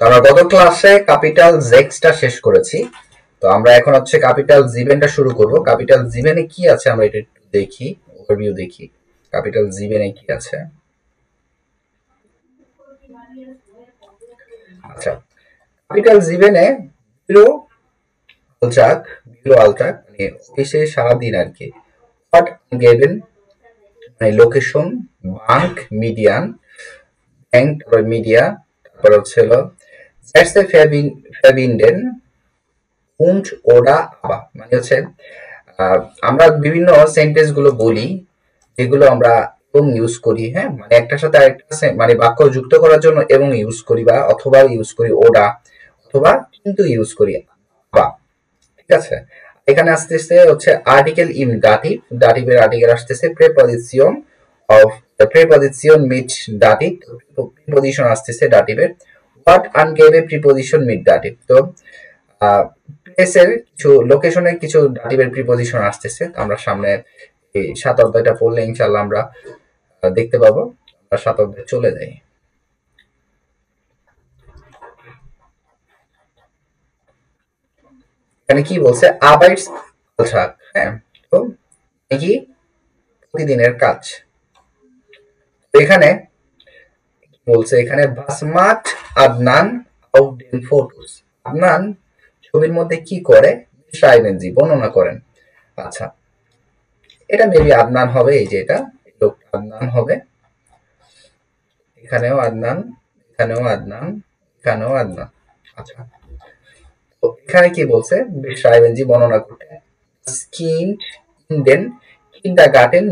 তো আমরা গত ক্লাসে ক্যাপিটাল জেক্সটা শেষ করেছি। তো আমরা এখন হচ্ছে ক্যাপিটাল জিভেনটা শুরু করব। ক্যাপিটাল জিভেনে কি আছে আমরা এটা একটু দেখি, ওভারভিউ দেখি। ক্যাপিটাল জিভেনে কি আছে? আচ্ছা, ক্যাপিটাল জিভেনে বিরো আলচাক, বিরো আলচাক মানে অফিসে সারাদিন আর কি। হোয়াট গেবেন মানে location, bank median, bank media, তারপর হচ্ছে হলো Sätze verbinden und oder aber মানে হচ্ছে আমরা বিভিন্ন সেন্টেন্স গুলো বলি যেগুলো আমরা এবং ইউজ করি, হ্যাঁ, মানে একটার সাথে আরেকটা মানে বাক্য যুক্ত করার জন্য এবং ইউজ করি বা অথবা ইউজ করি ওডা অথবা কিন্তু ইউজ করি বা, ঠিক আছে। এখানে আসতেছে হচ্ছে আর্টিকেল ইন দাটিভ, দাটিভের আর্টিকেল আসতেছে প্রেপজিশন অফ প্রেপজিশন মিট দাটিভ, প্রিপজিশন আসতেছে দাটিভের হোয়াট আনগেভে প্রিপজিশন মিট দাটিভ। তো প্লেসের কিছু লোকেশনের কিছু দাটিভের প্রিপজিশন আসতেছে, আমরা সামনে এই ৭ অধ্যায়টা পড়লে ইনশাআল্লাহ আমরা দেখতে পাবো। আমরা ৭ অধ্যায়ে চলে যাই। এখানে কি বলছে? আবাইটস আলট্রাক, হ্যাঁ, তো কি প্রতিদিনের কাজ। এখানে বলছে এখানে ভাসমাট আদনান আউট দেন ফটোস, আদনান ছবির মধ্যে কি করে সাইবেনজি বর্ণনা করেন। আচ্ছা, এটা মেবি আদনান হবে, এই যে এটা লোকটা আদনান হবে, এখানেও আদনান, এখানেও আদনান, এখানেও আদনান। আচ্ছা, তো এখানে কি বলছে সাইবেনজি বর্ণনা করতে স্কিন ইন্ডেন কিন্ডারগার্টেন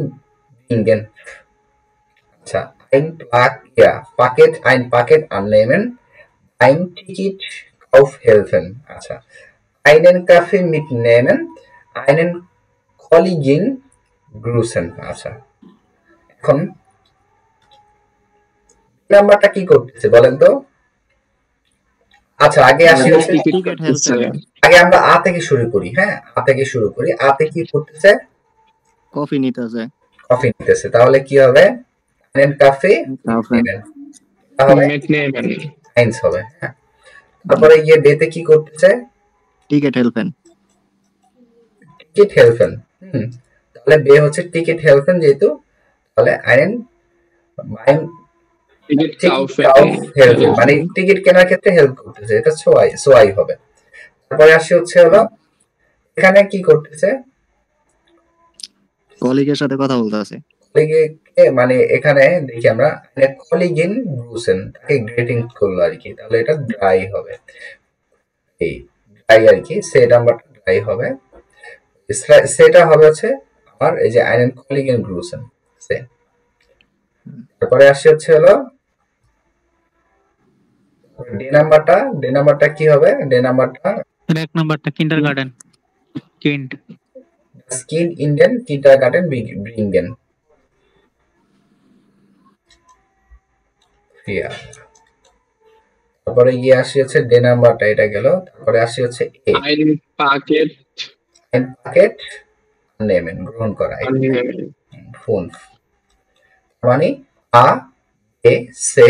বিঙ্গেন। আচ্ছা, ein Paket annehmen, ein Ticket aufhelfen. আচ্ছা, einen Kaffee mitnehmen, einen Kollegen grüßen. আচ্ছা, এখন নাম্বারটা কি করতেছে বলেন তো? আচ্ছা, আগে আসি হচ্ছে আগে আমরা আ থেকে শুরু করি, হ্যাঁ, আ থেকে শুরু করি। আতে কি করতেছে? কফি নিতেছে। কফি নিতেছে, তাহলে কি হবে? einen Kaffee mitnehmen, তাহলে eins হবে, হ্যাঁ। তারপরে গিয়ে ডেতে কি করতেছে? টিকেট হেল্পেন, টিকিট হেল্পেন। তাহলে বে হচ্ছে টিকিট হেল্পেন যেহেতু, তাহলে আইন বাইং হেল্পেন মানে টিকিট কেনার ক্ষেত্রে হেল্প করতেছে, এটা সোয়াই সোয়াই হবে। তারপরে আসি হচ্ছে হলো এখানে কি করতেছে? কলিগের সাথে কথা বলতেছে। কলিগকে মানে এখানে দেখি আমরা কলিগিন ব্রুসেন তাকে গ্রেটিং করলো আর কি, তাহলে এটা ড্রাই হবে, এই ড্রাই আর কি, সে নাম্বারটা ড্রাই হবে। সেটা হবে হচ্ছে আমার এই যে আইনেন কলিগেন গ্রুসেন সে। তারপরে আসি হচ্ছে হলো ডে নাম্বারটা, ডে নাম্বারটা কি হবে? ডে নাম্বারটা এক নাম্বারটা কিন্ডারগার্টেন, কিন্ড স্কিন ইন্ডেন কিন্ডারগার্টেন ব্রিঙ্গেন। তারপরে গিয়ে আসি হচ্ছে ডে নাম্বারটা, এটা গেল। তারপরে আসি হচ্ছে এ, ein Paket নেবেন গ্রহণ করা, ফোন মানে আ এ সে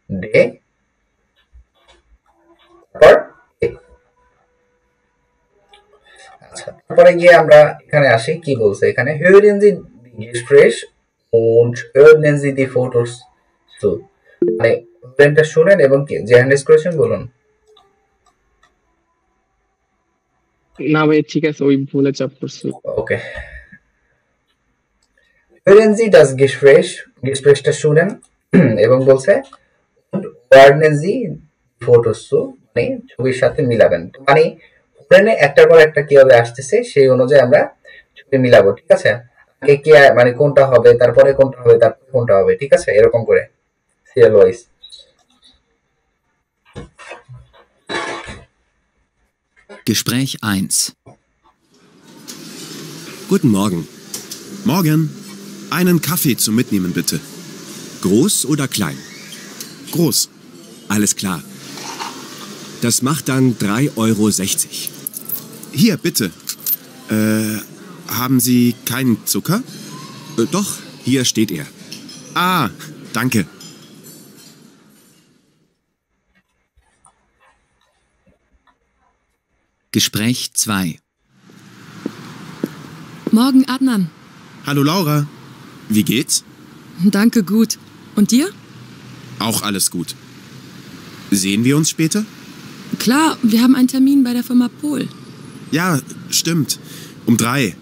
ডে তারপর এ। আচ্ছা, তারপরে গিয়ে আমরা এখানে আসি, কি বলছে এখানে? hören Sie die Gespräch und öffnen Sie die Fotos zu, মানে প্রেমটা শুনেন এবং কি যে হ্যান্ডেস করেছেন বলুন। না ভাই ঠিক আছে, ওই ভুলে চাপ করছি। ওকে, hören Sie das Gespräch, গেস্টটা শুনেন এবং বলছে öffnen Sie die Fotos zu মানে ছবির সাথে মিলাবেন, মানে ফ্রেনে একটার পর একটা কিভাবে আসতেছে সেই অনুযায়ী আমরা ছবি মিলাবো, ঠিক আছে। আগে কি মানে কোনটা হবে, তারপরে কোনটা হবে, তারপরে কোনটা হবে, ঠিক আছে, এরকম করে serial wise. Gespräch 1. Guten Morgen. Morgen. Einen Kaffee zum Mitnehmen, bitte. Groß oder klein? Groß. Alles klar. Das macht dann 3,60 €. Hier, bitte. Haben Sie keinen Zucker? Doch, hier steht er. Ah, danke. Gespräch 2. Morgen, Adnan. Hallo Laura. Wie geht's? Danke, gut. Und dir? Auch alles gut. Sehen wir uns später? Klar, wir haben einen Termin bei der Firma Pol. Ja, stimmt. Um 3.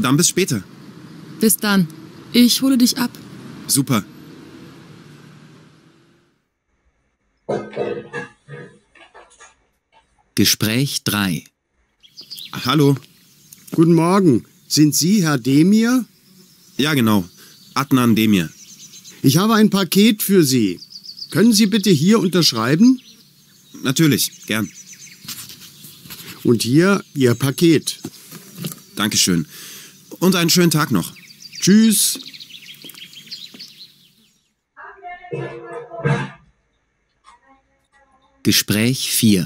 Dann bis später. Bis dann. Ich hole dich ab. Super. Gespräch 3. Hallo. Guten Morgen. Sind Sie Herr Demir? Ja, genau. Adnan Demir. Ich habe ein Paket für Sie. Können Sie bitte hier unterschreiben? Natürlich, gern. Und hier Ihr Paket. Dankeschön. Und einen schönen Tag noch. Tschüss. Gespräch 4.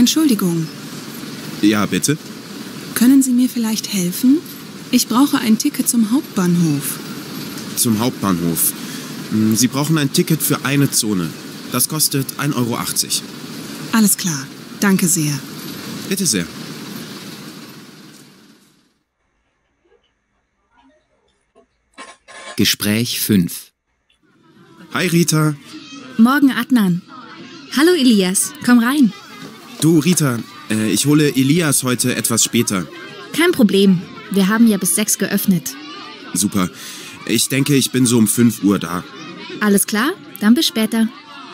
Entschuldigung, Ja, bitte? können Sie mir vielleicht helfen? Ich brauche ein Ticket zum Hauptbahnhof. Zum Hauptbahnhof. Sie brauchen ein Ticket für eine Zone. Das kostet 1,80 Euro. Alles klar, danke sehr. Bitte sehr. Gespräch 5. Hi Rita. Morgen, Adnan. Hallo, Elias. Komm rein. Du Rita, ich hole Elias heute etwas später. Kein Problem. Wir haben ja bis 6 geöffnet. Super. Ich denke, ich bin so um 5 Uhr da. Alles klar? Dann bis später.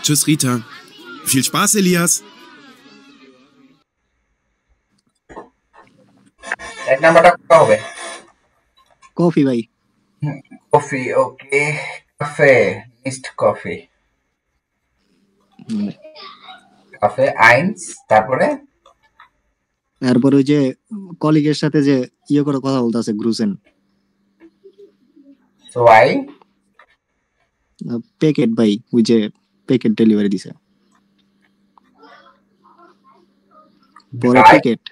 Tschüss Rita. Viel Spaß, Elias. এক নাম্বারটা কোনটা হবে? Coffee ভাই। Coffee, okay. কাফে, মিস্ট coffee. কাফে 1, তারপরে তারপর ওই যে কলিগের সাথে যে করে কথা বলতেছে গ্রুসেন। সোয়াই প্যাকেট ভাই, ওই যে প্যাকেট ডেলিভারি দিছে। বড় Right. প্যাকেট।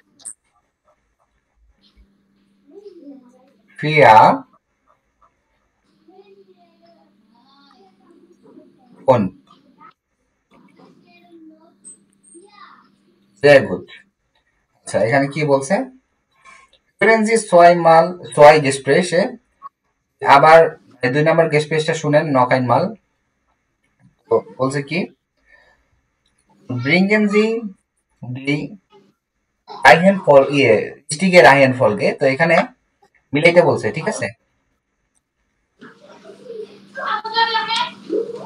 ফিয়া ফোন। Very good. আচ্ছা, এখানে কি বলছে? ফ্রেন্সি সোয়াই গেস্প্রেসে। আবার 2 নাম্বার গেস্প্রেসটা শুনেন, নকাইন মাল। তো বলছে কি? ব্রিঙ্গেন জি দি আইহেন ফল স্টিগের আইহেন ফলকে। তো এখানে মিলাইতে বলছে, ঠিক আছে?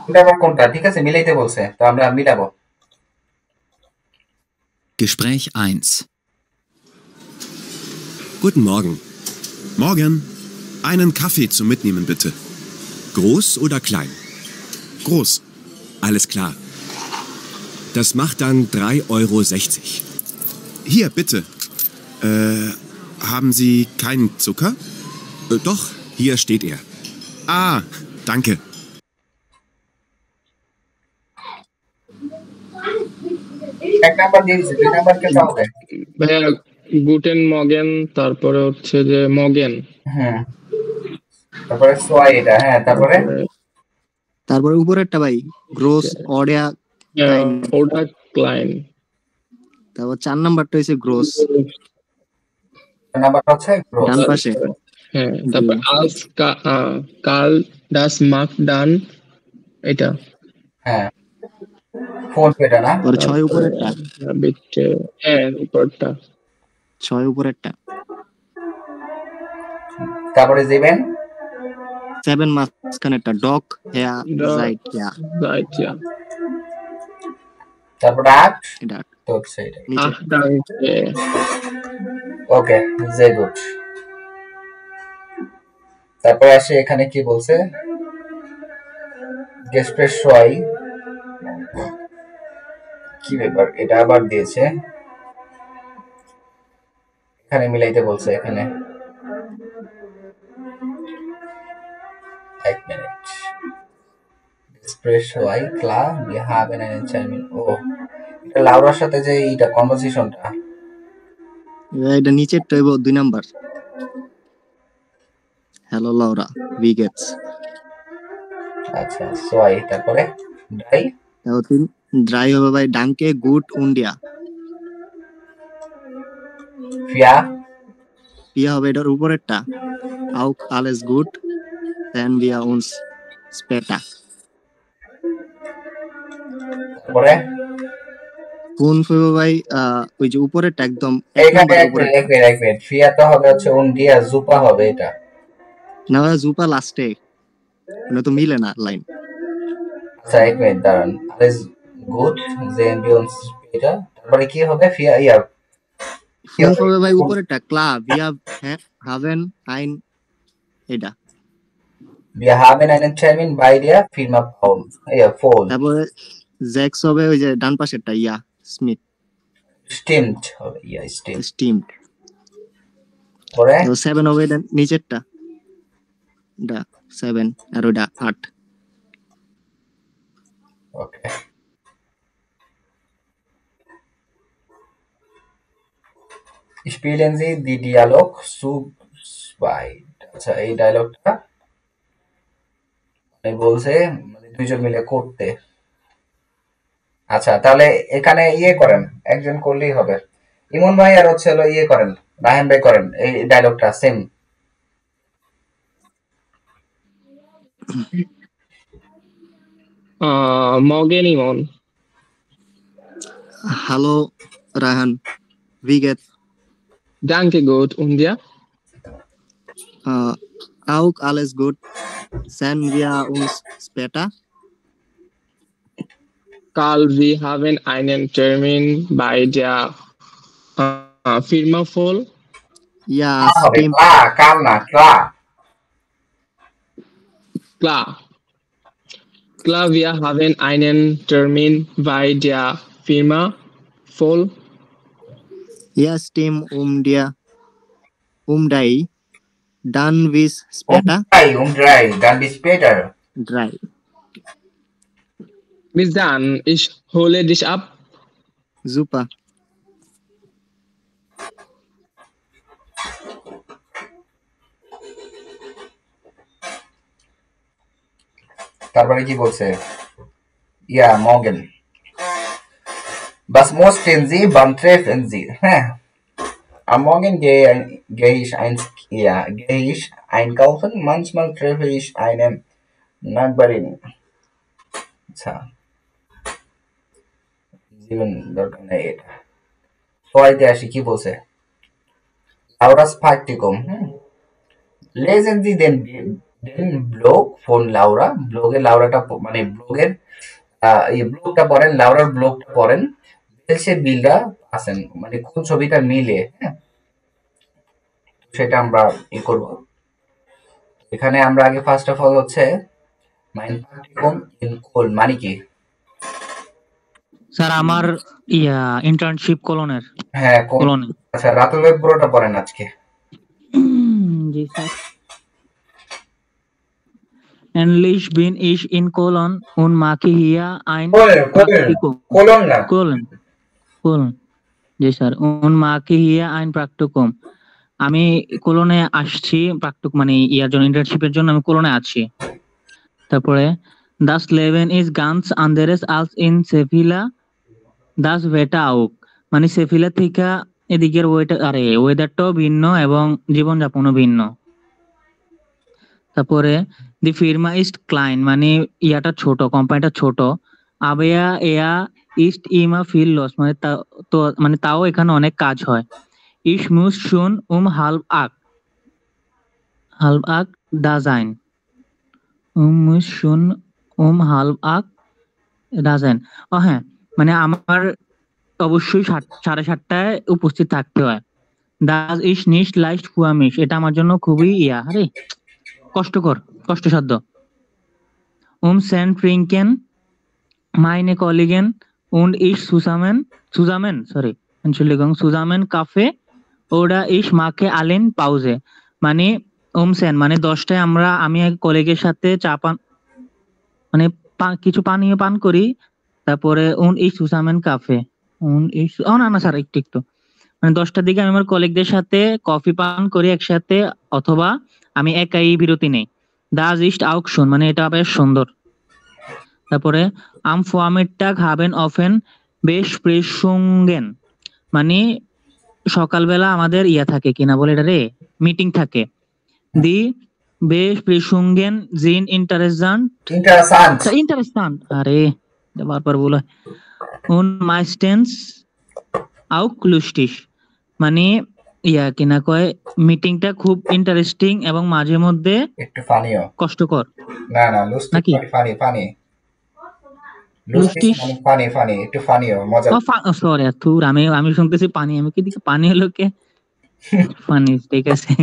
কোনটা আবার কোনটা, ঠিক আছে? মিলাইতে বলছে, তো আমরা মিলাবো। Gespräch 1. Guten Morgen. Morgen. Einen Kaffee zum Mitnehmen, bitte. Groß oder klein? Groß. Alles klar. Das macht dann 3,60 Euro. Hier, bitte. Haben Sie keinen Zucker? Doch, hier steht er. Ah, danke. এক number দিয়ে দিছে, 2 number কে হবে? ভাইয়া Guten Mogen, তারপরে হচ্ছে যে মগেন। হুম, তারপরে সোয়াই এটা, হ্যাঁ, তারপরে উপরেরটা ভাই গ্রোস অডিয়া ওটা ক্লাইন। তারপর 4 নাম্বারটা হইছে গ্রোস। নাম্বারটা হচ্ছে গ্রোস। ডান পাশে। হ্যাঁ, তারপর আলস কার্ল ডাস মাক ডান, এটা। হ্যাঁ, ফোন পেটা না? ওর 6 উপরেরটা। বিটে, হ্যাঁ, উপরটা। 6 উপরেরটা। তারপরে যাবেন 7 মাঝখানেরটা ডক হেয়া রাইট ইয়া। Right yeah. তারপরে 8, এটা তো হচ্ছে এটা। আহ, danke. ওকে, ভেরি গুড। তারপরে আসে এখানে কি বলছে? গেস্প্রেস সোয়াই। কি ব্যাপার, এটা আবার দিয়েছে, এখানে মিলাইতে বলছে। এখানে 1 মিনিট। গেস্প্রেস সোয়াই ক্লা উই হ্যাভ এন এনচাইনমেন্ট। ও, এটা লাউরার সাথে যে এইটা কনভারসেশনটা, এটা নিচেরটা হইব 2 নাম্বার। হ্যালো লাউরা, উই গেটস। আচ্ছা, সোয়াই, তারপরে ডাই। তারপর 3 ড্রাই হবে ভাই ডাঙ্কে গুড উন্ডিয়া। ফিয়া ইয়া হবে এটার উপরেরটা, আউক আলেস গুড দেন বিয়া উনস স্পেটা। তারপরে কোন ফেবো ভাই ওই যে উপরেরটা একদম এক এখানে নম্বরের এক উপরে। মিনিট ফিয়া তো হবে হচ্ছে উন্ডিয়া, জুপা হবে এটা না ভাই জুপা লাস্টে, মানে তো মিলে না লাইন। আচ্ছা এক মিনিট দাঁড়ান, আলেস গুড দেন বিয়ন্স এটা, তারপরে কি হবে ফিয়া ইয়া কোন ফেবো ভাই উপরেরটা ক্লা বিয়া হাভেন আইন এটা। Wir haben einen Termin bei der Firma Paul. Ja, Paul. তারপরে জ্যাক্স হবে ওই যে ডান পাশেরটা ইয়া স্মিথ Stimmt. Ja, stimmt. স্টিমড। পরে 7 হবে এটা নিচেরটা, এটা 7 আর ওটা 8। Okay. Spielen Sie die Dialog zu zweit. আচ্ছা এই ডায়লগটা আমি বলছে মানে দুইজন মিলে করতে। আচ্ছা তাহলে এখানে ইয়ে করেন, একজন করলেই হবে। ইমন ভাই আর হচ্ছে হলো ইয়ে করেন, রাহেন ভাই করেন এই ডায়লগটা same. Morgen Imon. Hallo Rahan, wie geht's? Danke gut. Und dir? Auch alles gut. Sehen wir uns später? Karl, wir haben einen Termin bei der Firma Voll. Ja, হবে stimmt. কাল না ক্লা। Klar. Klar, wir haben einen Termin bei der Firma Voll. Ja, stimmt. Die. Dann bis später. Drei, dann bis später. 3. Bis dann, ich hole dich ab. Super. তারপরে কি বলছে? Ja, morgen. Was mussten Sie beim Treffen Sie? Am Morgen gehe ich einkaufen. Manchmal treffe ich eine Nachbarin. আচ্ছা জীবন দরকার নেই এটা। পরেতে আসি কি বলছে? Laura's Praktikum. Lesen Sie den ব্লগ ফোন লাউরা, ব্লগে লাউরাটা মানে ব্লগের এই ব্লগটা পড়েন, লাউরার ব্লগটা পড়েন, সে বিলটা আছেন মানে কোন ছবিটা মিলে, হ্যাঁ সেটা আমরা ই করব। এখানে আমরা আগে ফার্স্ট অফ অল হচ্ছে মাইন প্র্যাকটিকুম ইন কোল মানে কি? স্যার আমার ইন্টার্নশিপ কোলনের। হ্যাঁ কোলনে। আচ্ছা রাতুল ভাই পুরোটা পড়েন আজকে। জি sir. Endlich bin ich in Cologne und mache hier ein Praktikum. Cologne. G sir. Und mache hier ein Praktikum. আমি কোলনে আসছি প্র্যাকটিক মানে ইয়ার জন্য ইন্টার্নশিপের জন্য আমি কোলনে আছি। তারপরে Das Leben ist ganz anderes als in Sevilla. Das Wetter auch. মানে সেভিলা থেকে এদিকের ওয়েদারটাও ভিন্ন এবং জীবনযাপনও ভিন্ন। তারপরে দি ফির্মা ইস্ট ক্লাইন মানে ইয়াটা ছোট, কোম্পানিটা ছোট। আবেয়া এয়া ইস্ট ইমা ফিল লস মানে তো মানে তাও এখানে অনেক কাজ হয়। ইস মুস শুন হালব আক দাজাইন মুস শুন হালব আক দাজাইন। ও হ্যাঁ মানে আমার অবশ্যই 7:30টায় উপস্থিত থাকতে হয়। দাস ইস নিস্ট লাইস্ট ফুয়ামিশ এটা আমার জন্য খুবই কষ্টসাধ্য। সেন্ট ট্রিঙ্কেন মাইনে কলিগেন und ich zusammen কাফে ওরা ইস মাকে আলেন পাউজে মানে সেন মানে 10টায় আমি এক কলিগের সাথে চা পান মানে কিছু পানীয় পান করি। তারপরে und ich zusammen কাফে না স্যার একটু মানে 10টার দিকে আমি আমার কলিগদের সাথে কফি পান করি একসাথে, অথবা আমি একাই বিরতি নেই। Das ist auch schön মানে এটা বেশ সুন্দর। তারপরে am Vormittag haben offen Besprechungen মানে সকালবেলা আমাদের ইয়া থাকে কিনা বলে এটা রে, মিটিং থাকে। দি Besprechungen sind interessant, interessant, আরে এটা বারবার বলা হয়। Und meistens auch lustig, মানে ইয়া কিনা কয় মিটিংটা খুব ইন্টারেস্টিং এবং মাঝে মধ্যে একটু ফানিও। কষ্টকর। না না, লুস্টিক নাকি? মানে ফানি ফানি। লুস্টিক লুস্টিক মানে ফানি ফানি, একটু ফানিও, মজা। সরি আমি শুনতেছি পানি, আমি কি দিকে পানি হলো কে ফানি, ঠিক আছে।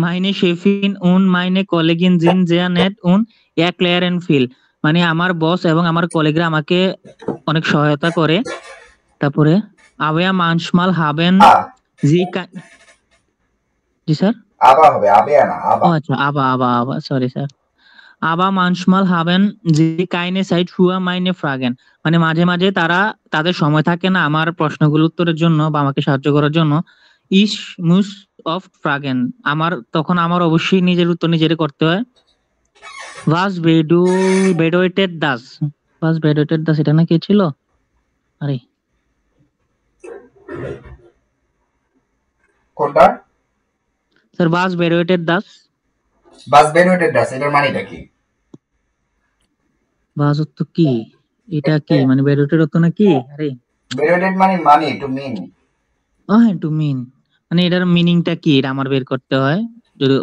Meine Chefin und meine Kollegin sind sehr nett und erklären viel, মানে আমার বস এবং আমার কলিগরা আমাকে অনেক সহায়তা করে। তারপরে aber manchmal haben sie জি স্যার আবা হবে, আবে না আবা। ও আচ্ছা, আবা sorry sir. aber manchmal haben sie keine Zeit für meine Fragen, মানে মাঝে মাঝে তাদের সময় থাকে না আমার প্রশ্নগুলো উত্তরের জন্য বা আমাকে সাহায্য করার জন্য। Ich muss oft fragen, তখন আমার অবশ্যই নিজের উত্তর নিজেরই করতে হয়। was bedeutet das, এটা না কি ছিল? আরে কোনটা স্যার was bedeutet das, এটার মানেটা কি? was অর্থ কি, এটা কি মানে bedeutet অর্থ না কি? আরে bedeutet মানে টু মিন। হ্যাঁ, টু মিন, মানে এটার মিনিংটা কি এটা আমার বের করতে হয় যদি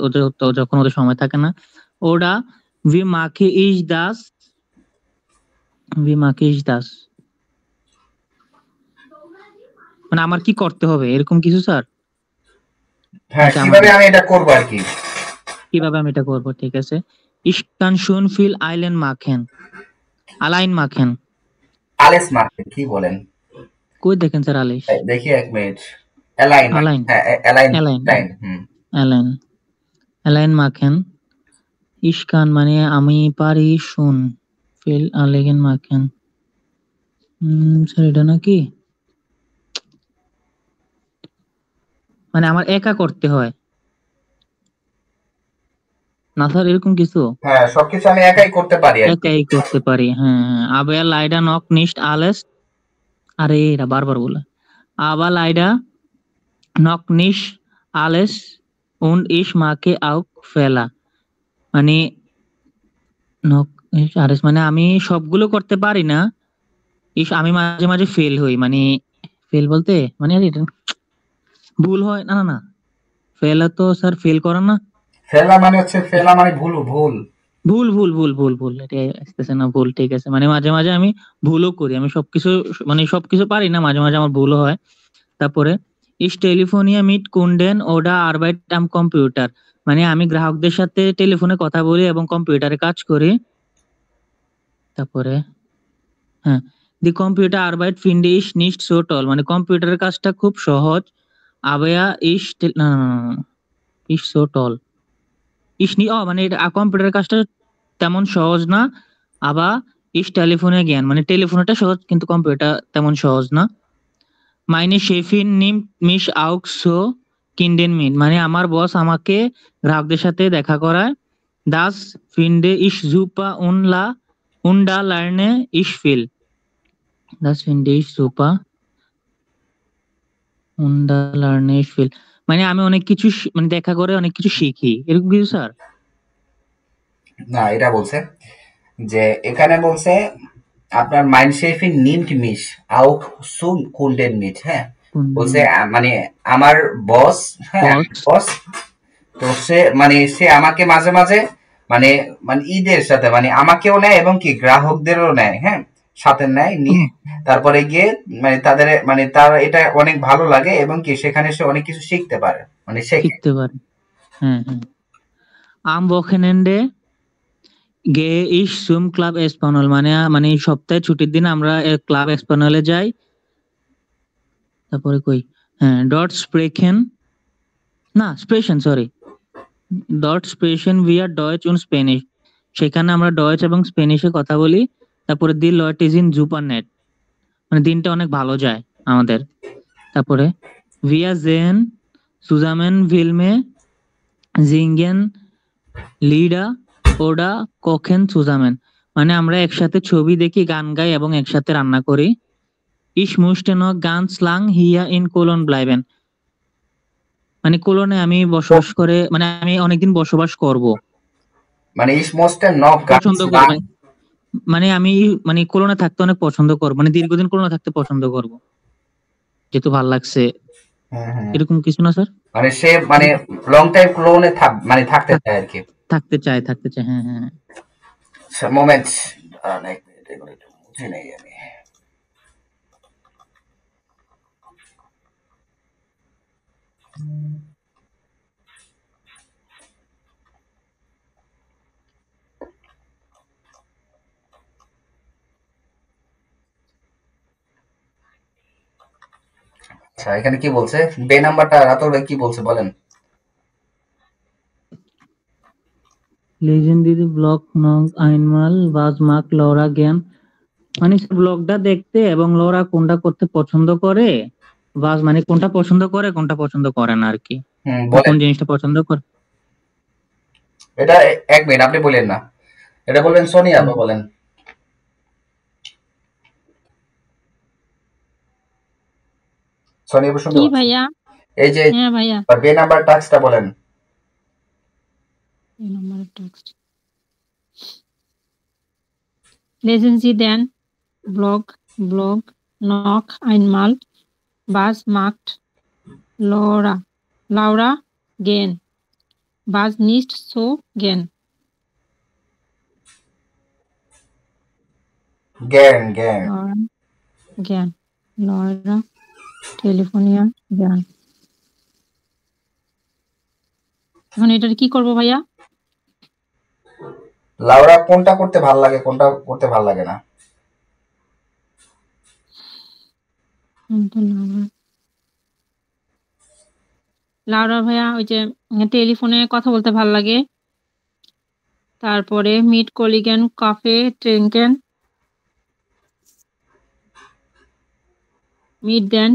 যখন ওদের সময় থাকে না। ওরা wie mache ich das, মানে আমার কি করতে হবে এরকম কিছু স্যার? হ্যাঁ, কিভাবে আমি এটা করব আর কি, কিভাবে আমি এটা করব, ঠিক আছে। Ich kann schon viel allein machen, alles machen কি বলেন? কই দেখেন স্যার আলিশ, দেখি এক মিনিট। align, হ্যাঁ allein machen। Ich kann মানে আমি পারি, schon viel allein machen, sir এটা নাকি মানে আমার একা করতে হয় না স্যার, এরকম কিছু? হ্যাঁ, সবকিছু আমি একাই করতে পারি আর কি। একাই করতে পারি, হ্যাঁ। aber leider noch nicht alles, আরে এরা বারবার বলে। aber leider noch nicht alles und ich mache auch Fehler, মানে noch nicht alles মানে আমি সবগুলো করতে পারি না, আমি মাঝে মাঝে ফেল হই, মানে ফেল বলতে মানে এটা ভুল হয় না ফেল তো স্যার ফেল করা না, ফেলা মানে হচ্ছে ফেলা মানে ভুল এটা আসতেছে না, ভুল, ঠিক আছে। মানে মাঝে মাঝে আমি ভুলও করি, আমি সবকিছু পারি না, মাঝে মাঝে আমার ভুলও হয়। তারপরে ich telefoniere mit Kunden oder arbeite am Computer, মানে আমি গ্রাহকদের সাথে টেলিফোনে কথা বলি এবং কম্পিউটারে কাজ করি। তারপরে হ্যাঁ, die Computerarbeit finde ich nicht so toll, মানে কম্পিউটারের কাজটা খুব সহজ। aber ich so toll, মানে এটা কম্পিউটারের কাজটা তেমন সহজ না। আবার ich telefone জ্ঞান, মানে টেলিফোনটা সহজ কিন্তু কম্পিউটার তেমন সহজ না। meine Chefin nimmt mich auch so Kunden mit, মানে আমার বস আমাকে গ্রাহকদের সাথে দেখা করায়। das finde ich super und da lerne ich viel, das finde ich super und da lerne ich viel, মানে আমি অনেক কিছু মানে দেখা করে অনেক কিছু শিখি, এরকম কিছু স্যার? না, এটা বলছে যে এখানে বলছে আপনার mein Chefin nimmt mich auch so Kunden mit, হ্যাঁ বলছে মানে আমার বস, তো সে আমাকে মাঝে মাঝে মানে ঈদের সাথে মানে আমাকেও নেয় এবং কি গ্রাহকদেরও নেয়, হ্যাঁ সাথে নেয় নিয়ে তারপরে গিয়ে মানে তাদের মানে তার এটা অনেক ভালো লাগে এবং কি সেখানে সে অনেক কিছু শিখতে পারে, মানে শিখতে পারে। am Wochenende gehe ich zum Club Espanol, মানে সপ্তাহে ছুটির দিন আমরা ক্লাব এসপানলে যাই। তারপরে কই dort sprechen wir Deutsch und Spanish, সেখানে আমরা ডয়েচ এবং স্পেনিশে কথা বলি। তারপরে die Leute sind super nett, মানে দিনটা অনেক ভালো যায় আমাদের। তারপরে wir sehen zusammen Filme, singen Lieder oder kochen zusammen, মানে আমরা একসাথে ছবি দেখি, গান গাই এবং একসাথে রান্না করি। ich möchte noch ganz lang hier in Cologne bleiben মানে কোলনে আমি বসবাস করে মানে আমি অনেকদিন বসবাস করব মানে ich möchte noch পছন্দ ganz করব lang মানে আমি মানে কোলনে থাকতে অনেক পছন্দ করব মানে দীর্ঘদিন কোলনে থাকতে পছন্দ করব যেহেতু ভালো লাগছে এরকম কিছু না স্যার মানে সে মানে লং টাইম ক্লোনে মানে থাকতে চায় আর কি থাকতে চায় হ্যাঁ হ্যাঁ মোমেন্ট এক মিনিট এগুলো একটু মুছে নেই আমি আচ্ছা এখানে কি বলছে বে নাম্বারটা রাতুল ভাই কি বলছে বলেন Lesen Sie die Blog noch einmal, was mag Laura gern? মানে ব্লগটা দেখতে এবং লরা কোনটা করতে পছন্দ করে বাস মানে কোনটা পছন্দ করে কোনটা পছন্দ করে না আর কি কোন জিনিসটা পছন্দ করে এটা এক মিনিট আপনি বলেন না এটা বলবেন সোনিয়া আপনি বলেন সোনিয়া বসুন কি ভাইয়া এই যে হ্যাঁ ভাইয়া বে নাম্বার টাস্কটা বলেন বে number task Lesen Sie den Blog noch einmal. Was mag Laura gern? Was nicht so gern? Gern. Laura Telefonia gern. এখন এটার কি করব ভাইয়া লাউরা কোনটা করতে ভালো লাগে কোনটা করতে ভালো লাগে না লাউরা ভাইয়া ওই যে টেলিফোনে কথা বলতে ভালো লাগে তারপরে মিট কলিগেন কাফে ট্রিঙ্কেন মিট দেন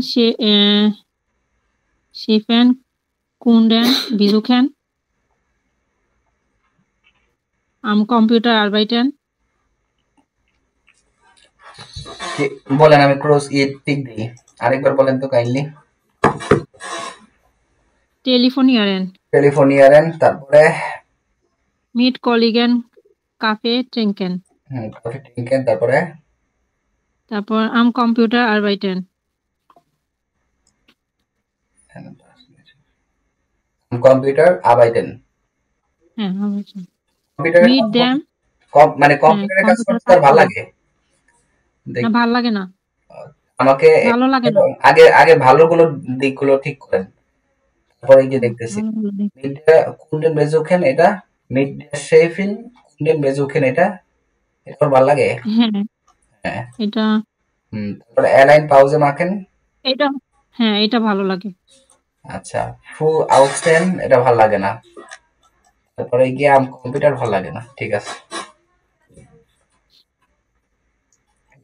শিফেন কুন্ডেন বিজুখেন am Computer arbeiten বলেন আমি ক্রস টিক দিই আরেকবার বলেন তো কাইন্ডলি টেলিফোনিয়ারেন তারপরে মিট কলিগেন কাফে ট্রিঙ্কেন কাফে ট্রিঙ্কেন তারপর am Computer arbeiten computer arbeiten হ্যাঁ arbeiten মিট देम মানে কম্পিউটারের কাজ করতে ভালো লাগে না ভালো লাগে না আমাকে ভালো লাগে না আগে ভালোগুলো দিকগুলো ঠিক করেন তারপর এই যে দেখতেছি মিট কুন্ডেন বেজুখেন এটা মিট শেফিন কুন্ডেন বেজুখেন এটা ভালো লাগে হ্যাঁ এটা তারপর অ্যালাইন পাউজে মাখেন এটা হ্যাঁ এটা ভালো লাগে আচ্ছা ফু আউটস্টেন এটা ভালো লাগে না তারপরে গিয়ে আম কম্পিউটার ভালো লাগে না ঠিক আছে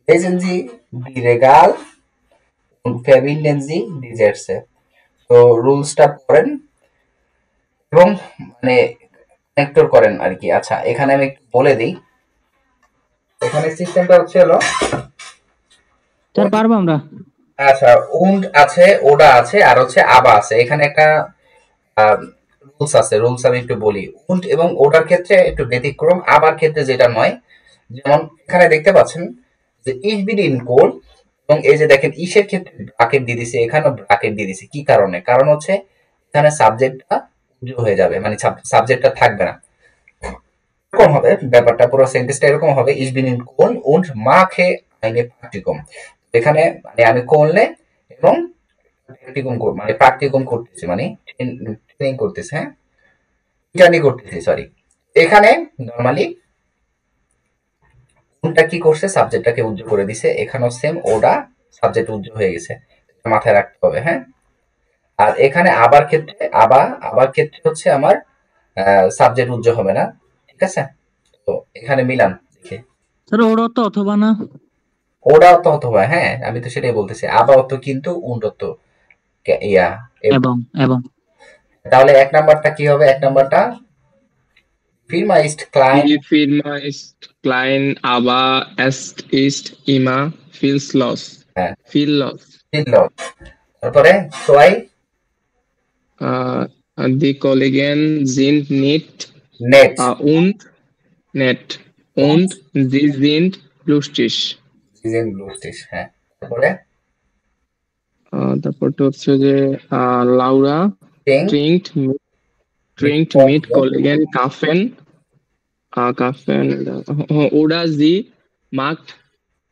lesen Sie die Regal und verbinden Sie die Sätze তো রুলসটা পড়েন এবং মানে কানেক্টর করেন আর কি আচ্ছা এখানে আমি একটু বলে দেই এখানে সিস্টেমটা হচ্ছে হলো স্যার পারবো আমরা আচ্ছা und আছে ওডা আছে আর হচ্ছে আবা আছে এখানে একটা রুলস আছে রুলস আমি একটু বলি und এবং ওডার ক্ষেত্রে একটু ব্যতিক্রম আবার ক্ষেত্রে যেটা নয় যেমন এখানে দেখতে পাচ্ছেন যে ich bin in Köln এবং এই যে দেখেন ইশের ক্ষেত্রে ব্র্যাকেট দিয়ে দিয়েছে এখানেও ব্র্যাকেট দিয়ে দিয়েছে কি কারণে কারণ হচ্ছে এখানে সাবজেক্টটা উজ্জ্বল হয়ে যাবে মানে সাবজেক্টটা থাকবে না এরকম হবে ব্যাপারটা পুরো সেন্টেন্সটা এরকম হবে ich bin in Köln und mache eine Praktikum এখানে মানে আমি কোলনে এবং প্র্যাকটিকুম করতেছি মানে ট্রেনিং করতেছি হ্যাঁ জার্নি করতেছি সরি এখানে নরমালি কোনটা কি করছে সাবজেক্টটাকে উজ্জ্বল করে দিছে এখানেও সেম ওডা সাবজেক্ট উজ্জ্বল হয়ে গেছে মাথায় রাখতে হবে হ্যাঁ আর এখানে আবার ক্ষেত্রে হচ্ছে আমার সাবজেক্ট উজ্জ্বল হবে না ঠিক আছে তো এখানে মিলান দেখে স্যার ওডা তো অথবা না ওডা তো অথবা হ্যাঁ আমি তো সেটাই বলতেছি আবার তো কিন্তু উন্নত ইয়া এবং তাহলে এক নাম্বারটা কি হবে এক নাম্বারটা Firma ist klein. Die Firma ist klein, aber es ist immer viel los. হ্যাঁ viel los. viel los তারপরে zwei Die Kollegen sind nicht nett und nett und sie sind lustig. sie sind lustig হ্যাঁ তারপরে তারপরটা হচ্ছে যে লাউরা trinkt mit Kollegen Kaffen oder sie macht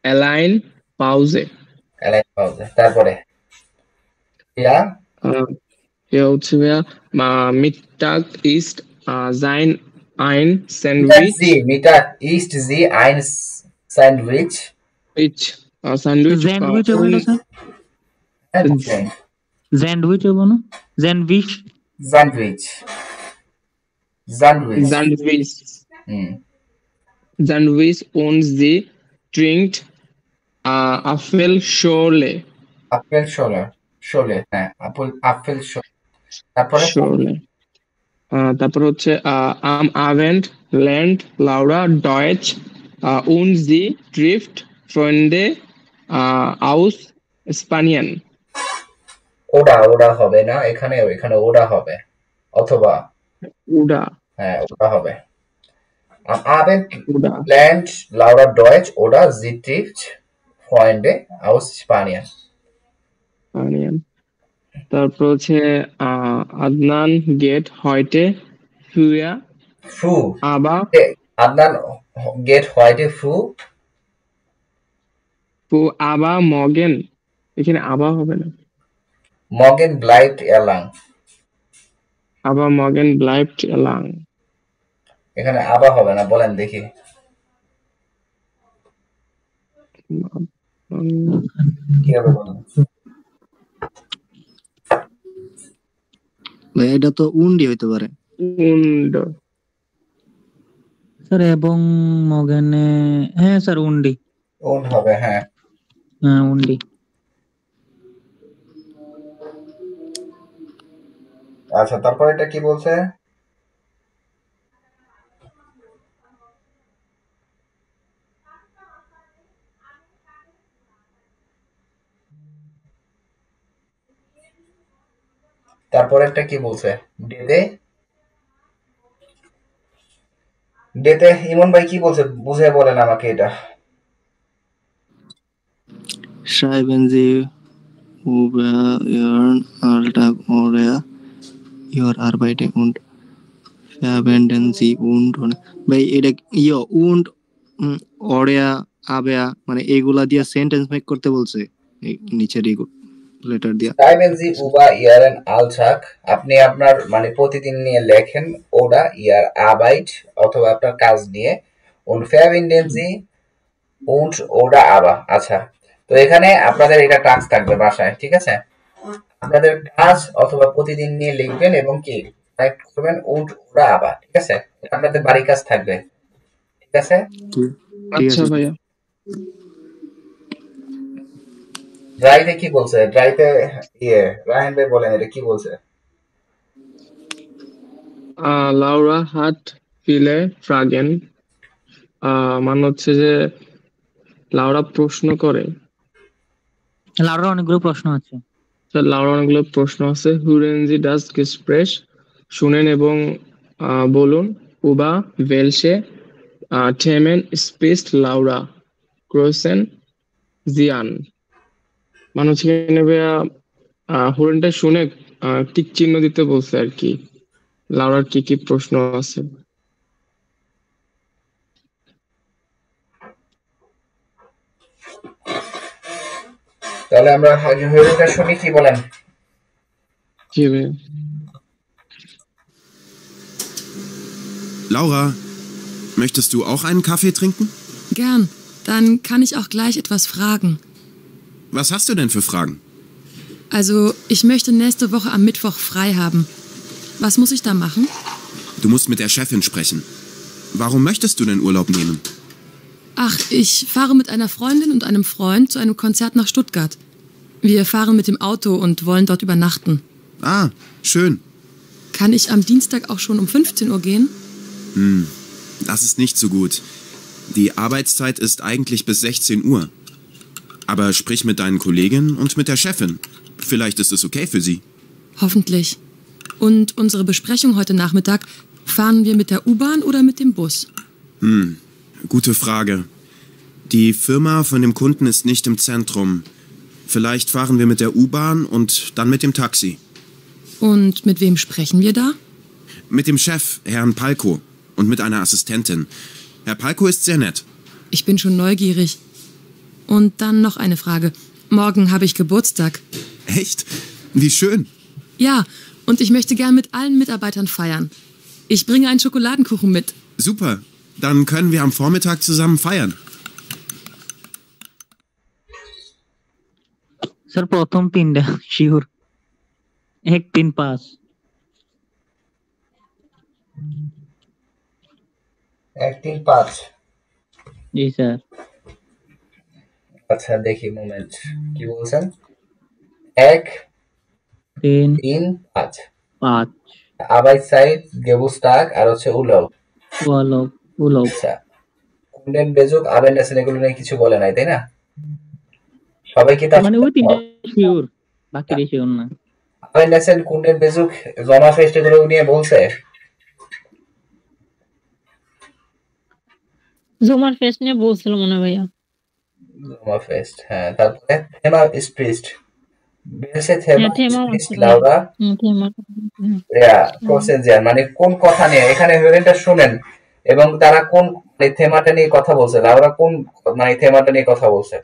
allein Pause. তারপরে হচ্ছে Mittag ist sein ein Sandwich. Mittag ist sie ein Sandwich. Sandwich হবে না স্যার স্যান্ডউইচ হবে না Sandwich und sie trinkt Apfelschorle. হ্যাঁ Apfelschorle তারপরে তারপর হচ্ছে am Abend lernt Laura Deutsch und sie trifft Freunde aus Spanien. ওটা হবে না এখানে ওটা হবে অথবা হ্যাঁ ওটা হবে am Abend lernt Laura Deutsch oder sie trifft Freunde aus Spanien. তারপর হচ্ছে Adnan geht heute früh aber Adnan geht heute früh aber morgen এখানে aber হবে না morgen bleibt lang aber morgen bleibt lang এখানে aber হবে না বলেন দেখি কি হবে বলেন ভাই এটা তো উন্ডি হইতে পারে স্যার এবং মগেনে হ্যাঁ স্যার উন্ডি হবে হ্যাঁ উন্ডি আচ্ছা তারপর এটা কি বলছে তারপরেরটা কি বলছে ডেতে ইমন ভাই কি বলছে বুঝে বলেন আমাকে এটা schreiben Sie über Ihren Alltag oder Ihre Arbeit und verwenden Sie und ভাই এটা und oder aber মানে এগুলা দিয়া সেন্টেন্স মেক করতে বলছে নিচের লেটার দিয়া schreiben Sie über Ihren Alltag আপনি আপনার মানে প্রতিদিন নিয়ে লেখেন oder Ihr Arbeit অথবা আপনার কাজ নিয়ে und verwenden Sie und oder aber আচ্ছা তো এখানে আপনাদের এটা টাস্ক থাকবে বাসায় ঠিক আছে আপনাদের কাজ অথবা প্রতিদিন নিয়ে লিখবেন এবং কি টাইপ করবেন und oder aber ঠিক আছে আপনাদের বাড়ি কাজ থাকবে ঠিক আছে আচ্ছা ভাইয়া ড্রাইভে কি বলছে ড্রাইভে রায়হান ভাই বলেন এটা কি বলছে Laura hat viele Fragen মানে হচ্ছে যে লাউরা প্রশ্ন করে লাউরার অনেকগুলো প্রশ্ন আছে লাউরার অনেকগুলো প্রশ্ন আছে hören Sie das Gespräch শুনেন এবং বলুন über welche Themen spricht Laura Großen Sie an মানে হচ্ছে হুরেনটা শুনে টিক চিহ্ন দিতে বলছে আর কি লাউরার কি কি প্রশ্ন আছে তাহলে আমরা হুরেনটা শুনি কি বলেন কি ভাই Laura, möchtest du auch einen Kaffee trinken? Gern. Dann kann ich auch gleich etwas fragen. Was hast du denn für Fragen? Also, ich möchte nächste Woche am Mittwoch frei haben. Was muss ich da machen? Du musst mit der Chefin sprechen. Warum möchtest du denn Urlaub nehmen? Ach, ich fahre mit einer Freundin und einem Freund zu einem Konzert nach Stuttgart. Wir fahren mit dem Auto und wollen dort übernachten. Ah, schön. Kann ich am Dienstag auch schon um 15 Uhr gehen? Das ist nicht so gut. Die Arbeitszeit ist eigentlich bis 16 Uhr. Aber sprich mit deinen Kolleginnen und mit der Chefin. Vielleicht ist es okay für sie. Hoffentlich. Und unsere Besprechung heute Nachmittag, fahren wir mit der U-Bahn oder mit dem Bus? Gute Frage. Die Firma von dem Kunden ist nicht im Zentrum. Vielleicht fahren wir mit der U-Bahn und dann mit dem Taxi. Und mit wem sprechen wir da? Mit dem Chef, Herrn Palko, und mit einer Assistentin. Herr Palko ist sehr nett. Ich bin schon neugierig. Und dann noch eine Frage. Morgen habe ich Geburtstag. Echt? Wie schön. Ja, und ich möchte gern mit allen Mitarbeitern feiern. Ich bringe einen Schokoladenkuchen mit. Super. Dann können wir am Vormittag zusammen feiern. Sir প্রথম তিনটা sure 1 3 5 1 3 5 জি sir আচ্ছা দেখি moment কি বলছেন 1 3 3 5 5 Arbeitszeit, Geburtstag আর হচ্ছে Urlaub উলব আচ্ছা কুন্ডেন বেজুক আবেন্ডাসেন এগুলো নিয়ে কিছু বলে নাই তাই না সবাই কি মানে ওই তিনটা শিওর বাকি শিওর না আবেন্ডাসেন কুন্ডেন বেজুক জমা ফেস্ট এগুলো নিয়ে বলছে জোমার ফেস্ট নিয়ে বলছিল মনে হয় ভাইয়া জমা ফেস্ট হ্যাঁ তারপরে থেমা স্প্রিস্ট বেলসে থেমা থেমা স্প্রিস্ট লাউরা থেমা প্রসেনজিয়ার মানে কোন কথা নিয়ে এখানে হেরেনটা শুনেন এবং তারা কোন মানে থেমাটা নিয়ে কথা বলছে লাউরা কোন মানে থেমাটা নিয়ে কথা বলছে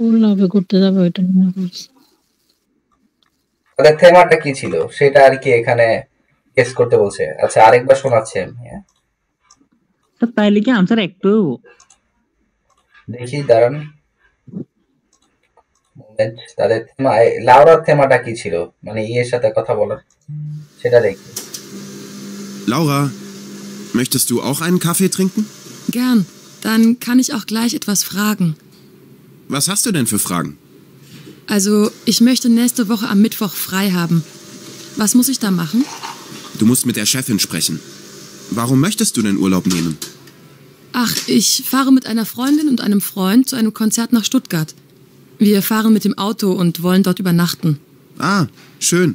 উল্লাবে করতে যাবে ওইটা নিয়ে বলছে তাদের থেমাটা কি ছিল সেটা আর কি এখানে গেস করতে বলছে আচ্ছা আরেকবার শোনাচ্ছি আমি হ্যাঁ স্যার তাইলে কি আনসার একটু দেখি দাঁড়ান মোমেন্ট তাদের থেমা লাউরার থেমাটা কি ছিল মানে ইয়ের সাথে কথা বলার সেটা দেখি Laura, möchtest du auch einen Kaffee trinken? Gern. Dann kann ich auch gleich etwas fragen. Was hast du denn für Fragen? Also, ich möchte nächste Woche am Mittwoch frei haben. Was muss ich da machen? Du musst mit der Chefin sprechen. Warum möchtest du denn Urlaub nehmen? Ach, ich fahre mit einer Freundin und einem Freund zu einem Konzert nach Stuttgart. Wir fahren mit dem Auto und wollen dort übernachten. Ah, schön.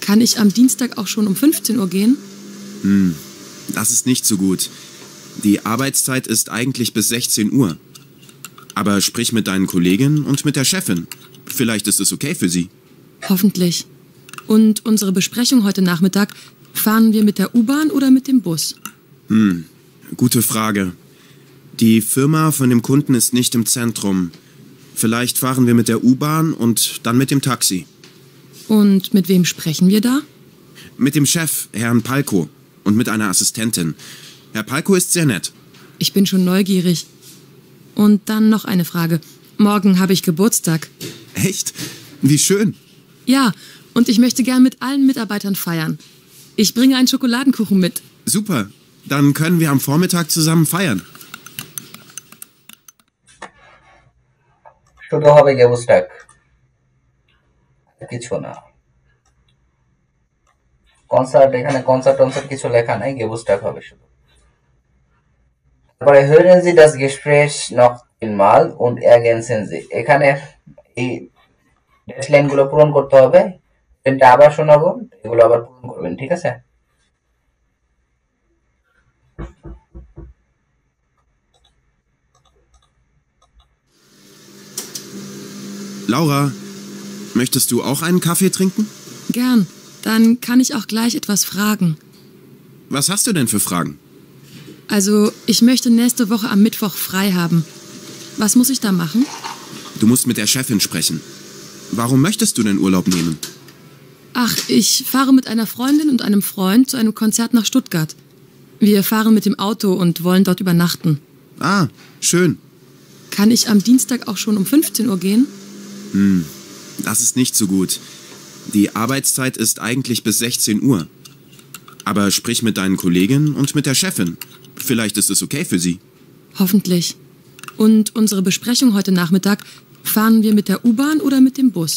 Kann ich am Dienstag auch schon um 15 Uhr gehen? Das ist nicht so gut. Die Arbeitszeit ist eigentlich bis 16 Uhr. Aber sprich mit deinen Kolleginnen und mit der Chefin. Vielleicht ist es okay für sie. Hoffentlich. Und unsere Besprechung heute Nachmittag, fahren wir mit der U-Bahn oder mit dem Bus? Gute Frage. Die Firma von dem Kunden ist nicht im Zentrum. Vielleicht fahren wir mit der U-Bahn und dann mit dem Taxi. Und mit wem sprechen wir da? Mit dem Chef, Herrn Palko, und mit einer Assistentin. Herr Palko ist sehr nett. Ich bin schon neugierig. Und dann noch eine Frage. Morgen habe ich Geburtstag. Echt? Wie schön. Ja, und ich möchte gern mit allen Mitarbeitern feiern. Ich bringe einen Schokoladenkuchen mit. Super. Dann können wir am Vormittag zusammen feiern. শুধু হবে গেবুস্টাক কিছু না concert এখানে concert কিছু লেখা নাই গেবুস্টাক হবে শুধু তারপরে hören Sie das Gespräch noch einmal und ergänzen Sie এখানে এই ড্যাশ লাইন গুলো পূরণ করতে হবে এটা আবার শোনাবো এগুলো আবার পূরণ করবেন ঠিক আছে Laura, möchtest du auch einen Kaffee trinken? Gern. Dann kann ich auch gleich etwas fragen. Was hast du denn für Fragen? Also, ich möchte nächste Woche am Mittwoch frei haben. Was muss ich da machen? Du musst mit der Chefin sprechen. Warum möchtest du denn Urlaub nehmen? Ach, ich fahre mit einer Freundin und einem Freund zu einem Konzert nach Stuttgart. Wir fahren mit dem Auto und wollen dort übernachten. Ah, schön. Kann ich am Dienstag auch schon um 15 Uhr gehen? Das ist nicht so gut. Die Arbeitszeit ist eigentlich bis 16 Uhr. Aber sprich mit deinen Kolleginnen und mit der Chefin. Vielleicht ist es okay für sie. Hoffentlich. Und unsere Besprechung heute Nachmittag, fahren wir mit der U-Bahn oder mit dem Bus?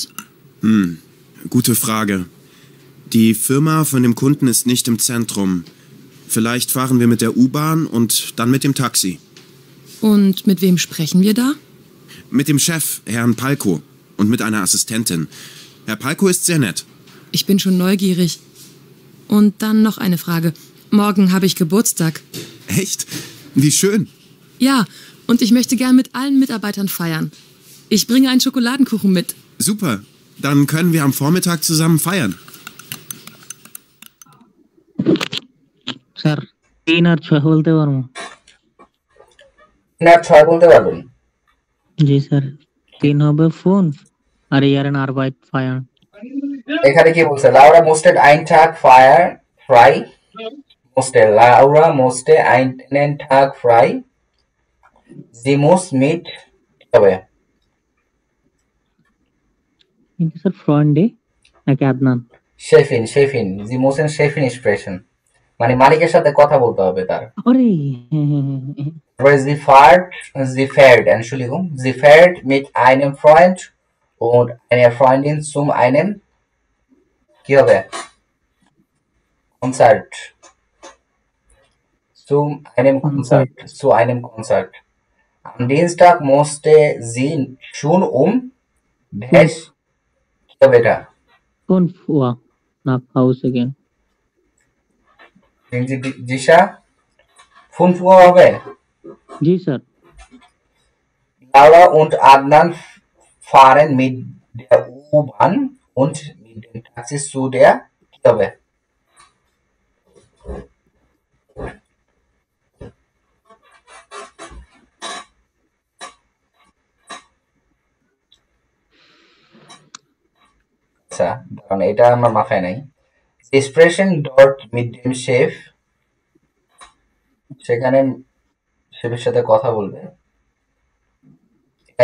Gute Frage. Die Firma von dem Kunden ist nicht im Zentrum. Vielleicht fahren wir mit der U-Bahn und dann mit dem Taxi. Und mit wem sprechen wir da? Mit dem Chef, Herrn Palko, und mit einer Assistentin. Herr Palko ist sehr nett. Ich bin schon neugierig. Und dann noch eine Frage. Morgen habe ich Geburtstag. Echt? Wie schön. Ja, und ich möchte gern mit allen Mitarbeitern feiern. Ich bringe einen Schokoladenkuchen mit. Super. Dann können wir am Vormittag zusammen feiern. Sir 3 আর 6 বলতে পারবো? না 6 বলতে পারবেন? জি sir. 3 হবে phone আর ইয়ারেন আরবাইট fire. এখানে কি বলছে? লাউরা মোস্টেড আইন টাগ ফায়ার ফ্রাই মোস্টেড লাউরা মোস্টে আইন টাগ ফ্রাই জিমুস মিট হবে কিন্তু স্যার ফ্রন্ডে নাকি আদনান? শেফিন জিমুসেন শেফিন এক্সপ্রেশন মানে মালিকের সাথে কথা বলতে হবে তার। আরে Sie fährt, Entschuldigung, sie fährt mit einem Freund und einer Freundin zu einem কি হবে? Konzert. Zu einem Konzert. Am Dienstag musste sie schon dash কি হবে এটা? কোন ফুয়া না হাউস अगेन জিশা ফোন ফুয়া হবে? জি sir. Laura und Adnan fahren mit der U-Bahn und mit dem Taxi zu der কি হবে? আচ্ছা কারণ এটা আমার মাথায় নাই। Expression dot mit dem Chef সেখানে শেফের সাথে কথা বলবে।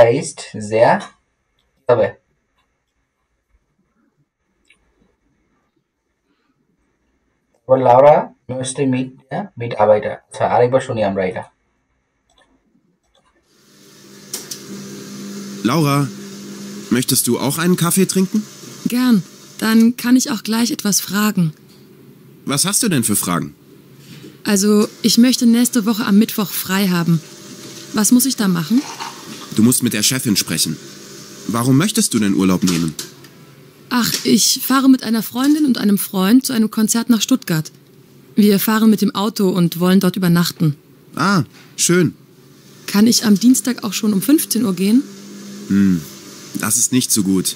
Er ist sehr তবে লাউরা möchte mit der Mitarbeiter আচ্ছা আরেকবার শুনি আমরা এটা। Laura, möchtest du auch einen Kaffee trinken? Gern. Dann kann ich auch gleich etwas fragen. Was hast du denn für Fragen? Also, ich möchte nächste Woche am Mittwoch frei haben. Was muss ich da machen? Du musst mit der Chefin sprechen. Warum möchtest du denn Urlaub nehmen? Ach, ich fahre mit einer Freundin und einem Freund zu einem Konzert nach Stuttgart. Wir fahren mit dem Auto und wollen dort übernachten. Ah, schön. Kann ich am Dienstag auch schon um 15 Uhr gehen? Das ist nicht so gut.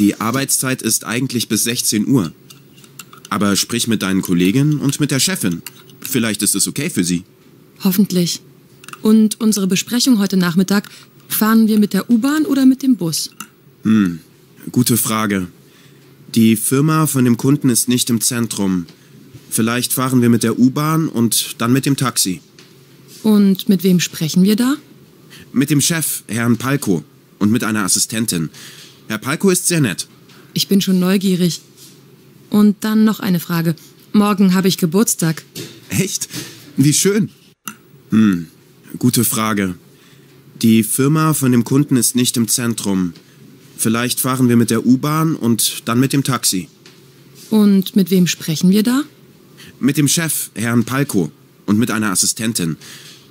Die Arbeitszeit ist eigentlich bis 16 Uhr. Aber sprich mit deinen Kolleginnen und mit der Chefin. Vielleicht ist es okay für sie. Hoffentlich. Und unsere Besprechung heute Nachmittag, fahren wir mit der U-Bahn oder mit dem Bus? Gute Frage. Die Firma von dem Kunden ist nicht im Zentrum. Vielleicht fahren wir mit der U-Bahn und dann mit dem Taxi. Und mit wem sprechen wir da? Mit dem Chef, Herrn Palko, und mit einer Assistentin. Herr Palko ist sehr nett. Ich bin schon neugierig. Und dann noch eine Frage. Morgen habe ich Geburtstag. Echt? Wie schön. Gute Frage. Die Firma von dem Kunden ist nicht im Zentrum. Vielleicht fahren wir mit der U-Bahn und dann mit dem Taxi. Und mit wem sprechen wir da? Mit dem Chef, Herrn Palko, und mit einer Assistentin.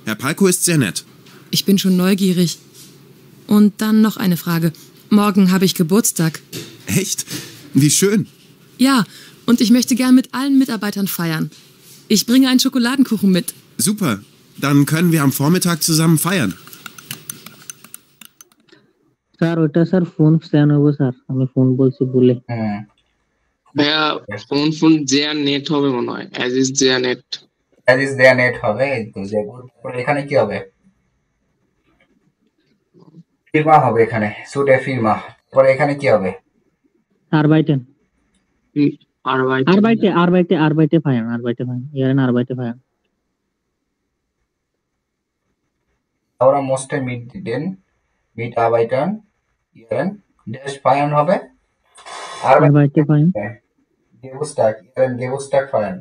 Herr Palko ist sehr nett. Ich bin schon neugierig. Und dann noch eine Frage. Morgen habe ich Geburtstag. Echt? Wie schön. Ja, und ich möchte gern mit allen Mitarbeitern feiern. Ich bringe einen Schokoladenkuchen mit. Super. Dann können wir am Vormittag zusammen feiern. Sir ওটা sir phone scan হবে sir, আমি phone বলছি বলে। ভাইয়া phone Zia net হবে মনে হয়, as is Zia net হবে। এখানে কি হবে? ফিরমা হবে এখানে, সুটে ফিরমা। পরে এখানে কি হবে? আরবাইটেন ফায়ার, ইয়ারেন আরবাইটে ফায়ার। Laura musste mit den Mitarbeitern ihren Dash feiern হবে। আরবাইটে ফায়ার। Geburtstag feiern।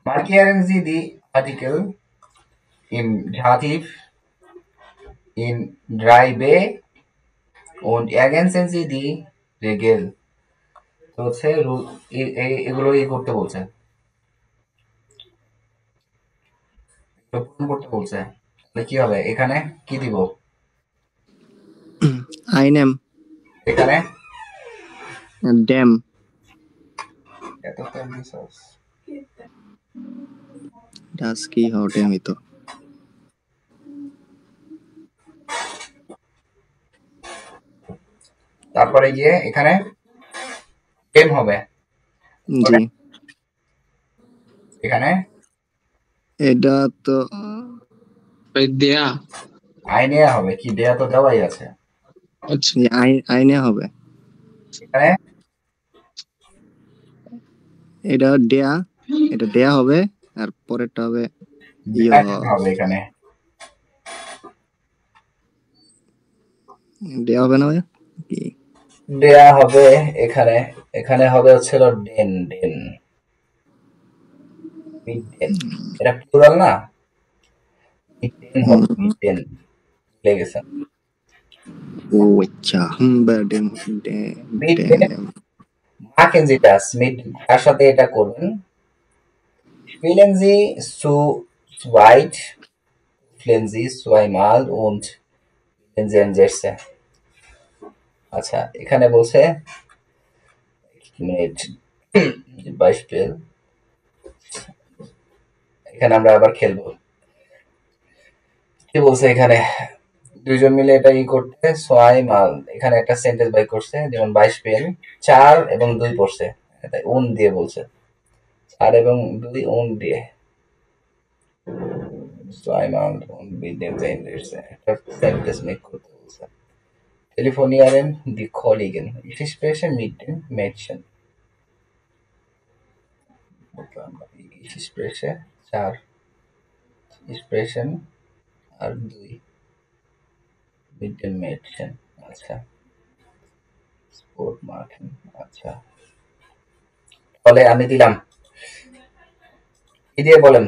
Markieren Sie die Artikel im Dativ in 3b und ergänzen Sie die Regel. হচ্ছে এগুলো করতে বলছে, পূরণ করতে বলছে। তাহলে কি হবে? এখানে কি দিব? আইনেম এখানে ড্যাম এত টাইম দিছস। ডাস কি হবে আমি তো তারপরে গিয়ে এখানে ডেম হবে। জি এখানে এটা তো দেয়া আইনে হবে। কি দেয়া তো দেওয়াই আছে। আচ্ছা আইনে হবে। এখানে এটা দেয়া, এটা দেয়া হবে আর পরেরটা হবে হবে। এখানে দেয়া হবে না ভাই কি দেয়া হবে। এখানে এখানে হবে হচ্ছে ডেন ডেন মিডডেন। এটা প্লুরাল না? মিডডেন হবে। মিডডেন লেগেছে। ও আচ্ছা dam মিডডেন machen Sie das mit তার সাথে এটা করবেন। Spielen Sie zu zweit, spielen Sie zweimal und spielen Sie ein Sätze। আচ্ছা এখানে বলছে মিনিট Beispiel। এখানে আমরা আবার খেলবো। কি বলছে এখানে? দুইজন মিলে এটা করতে ছয়মাল। এখানে একটা সেন্টেন্স বাই করছে, যেমন 22 পেন 4 এবং 2 পড়ছে, তাই উন দিয়ে বলছে। 4 এবং 2 উন দিয়ে ছয়মাল উন বিদেন যাইছে। একটা সেন্টেন্স মেক করতে বলছে। Telefonieren die Kollegen, ich spreche mit dem Mädchen। Ich spreche 4, ich sprechen আর 2 mit dem Mädchen। আচ্ছা স্পোর্ট মার্কেন। আচ্ছা তাহলে আমি দিলাম কি দিয়ে বলেন?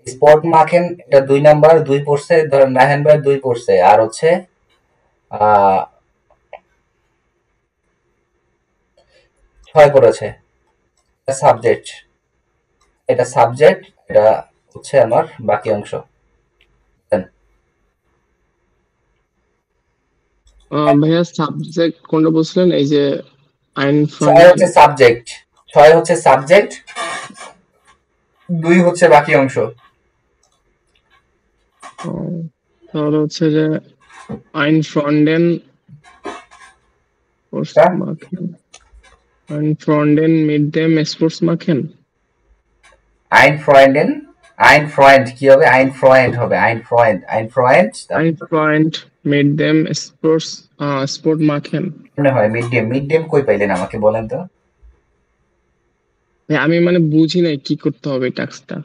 স্পোর্ট মার্কেন এটা 2 নাম্বার 2 পড়ছে, ধরেন রাহেন ভাই 2 পড়ছে, আর হচ্ছে 6 পড়েছে। সাবজেক্ট, এটা সাবজেক্ট, এটা হচ্ছে আমার বাকি অংশ। ভাইয়া সাবজেক্ট কোনটা বলছিলেন? এই যে আইন 6 হচ্ছে সাবজেক্ট, 6 হচ্ছে সাবজেক্ট, 2 হচ্ছে বাকি অংশ। তাহলে হচ্ছে যে আইন ফ্রন্ডেন আইন ফ্রন্ডেন মিড দেম স্পোর্টস মাখেন। আইন ফ্রয়েন্ডেন, আইন ফ্রয়েন্ড কি হবে? আইন ফ্রয়েন্ড হবে। আইন ফ্রয়েন্ড, আইন ফ্রয়েন্ড, আইন ফ্রয়েন্ড মিড দেম স্পোর্টস স্পোর্ট মাখেন। মনে হয় মিড ডে। মিড ডে কই পাইলেন আমাকে বলেন তো? আমি মানে বুঝি নাই কি করতে হবে টাস্কটা।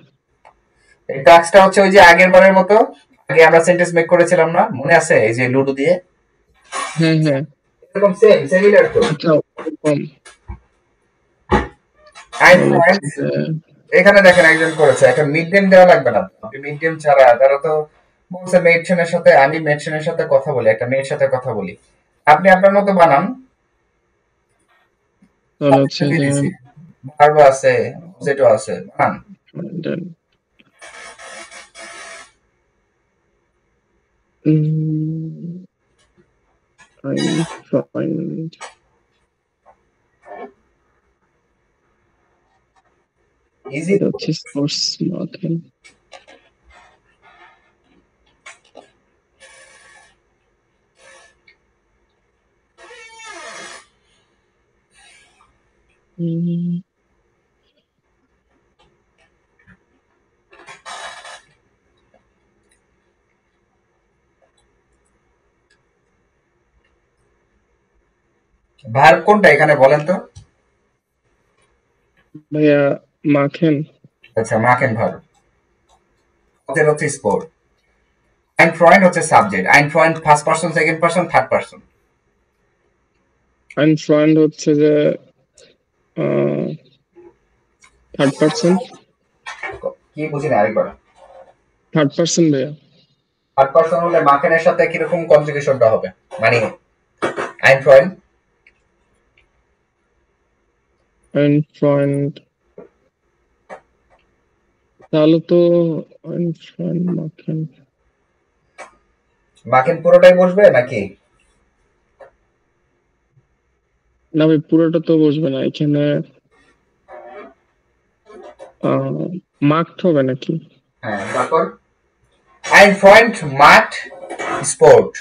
এই টাস্কটা হচ্ছে ওই যে আগের বারের মতো, আগে আমরা সেন্টেন্স মেক করেছিলাম না, মনে আছে? এই যে লুডো দিয়ে। হ্যাঁ হ্যাঁ এরকম সেম সিমিলার তো। আচ্ছা কম আইন ফ্রয়েন্ড এখানে দেখেন একজন করেছে। একটা মিড ডে দেওয়া লাগবে না। আপনি মিড ডে ছাড়া তারা তো বলছে মেডসনের সাথে, আমি মেডসনের সাথে কথা বলি, একটা মেয়ের সাথে কথা বলি, আপনি আপনার মতো বানান। ভার্ব আছে, অবজেক্টও আছে, বানান। ইজি হচ্ছে স্পোর্টস মাখেন। ভার্ব কোনটা এখানে বলেন তো? ভাইয়া মাখেন। আচ্ছা মাখেন ভার্ব, অবজেক্ট হচ্ছে স্পোর্ট, আইন ফ্রয়েন্ড হচ্ছে সাবজেক্ট। আইন ফ্রয়েন্ড first person, second person, third person. আইন ফ্রয়েন্ড হচ্ছে যে থার্ড পারসন। কি বুঝিনা আরেকবার। থার্ড পারসন ভাইয়া। থার্ড পারসন হলে মাখেনের সাথে কিরকম কনজুগেশনটা হবে? মানে আইন ফ্রয়েন্ড ein Freund তাহলে তো ein Freund machen মাকেন পুরোটাই বসবে নাকি? না ভাই পুরোটা তো বসবে না এখানে মার্কড হবে নাকি? হ্যাঁ, তারপর ein Freund macht Sport।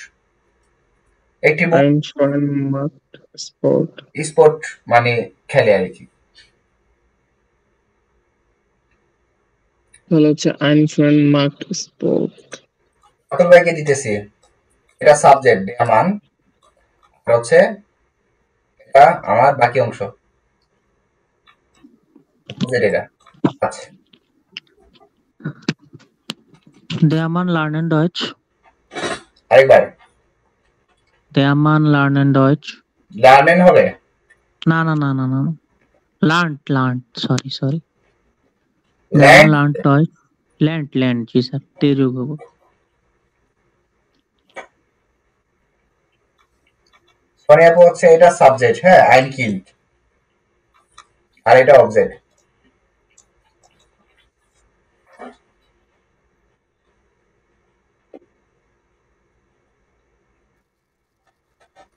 একটি ein Freund macht Sport sport মানে খেলে আর কি। তাহলে হচ্ছে ein Freund macht Sport। প্রথম ভাইকে দিতেছি, এটা সাবজেক্ট der Mann, আর হচ্ছে এটা আমার বাকি অংশ যেটা আচ্ছা Der Mann lernen Deutsch. আরেকবার Der Mann lernen Deutsch. লার্নেন হবে না না না না না lernt sorry Der Lernt? Mann lernt Deutsch. lernt জি স্যার তেজ হবো। সরি আপু হচ্ছে এটা সাবজেক্ট, হ্যাঁ ein Kind, আর এটা অবজেক্ট।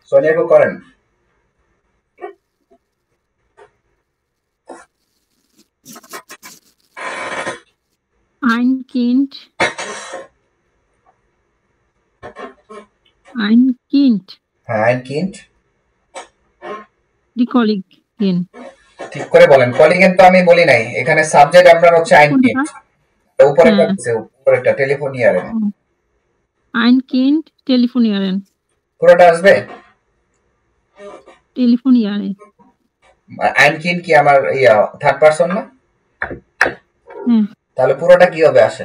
সোনিয়া আপু করেন। Ein Kind. Ein Kind. হ্যাঁ ein Kind, Die Kollegin. ঠিক করে বলেন। কলিগেন তো আমি বলি নাই, এখানে সাবজেক্ট আপনার হচ্ছে ein Kind, উপরেরটা আছে, উপরেরটা টেলিফোনিয়ারেন। Ein Kind telefonieren. পুরোটা আসবে? Telefoniere. ein Kind কি আমার থার্ড পারসন না? হ্যাঁ। তাহলে পুরোটা কি হবে আসে?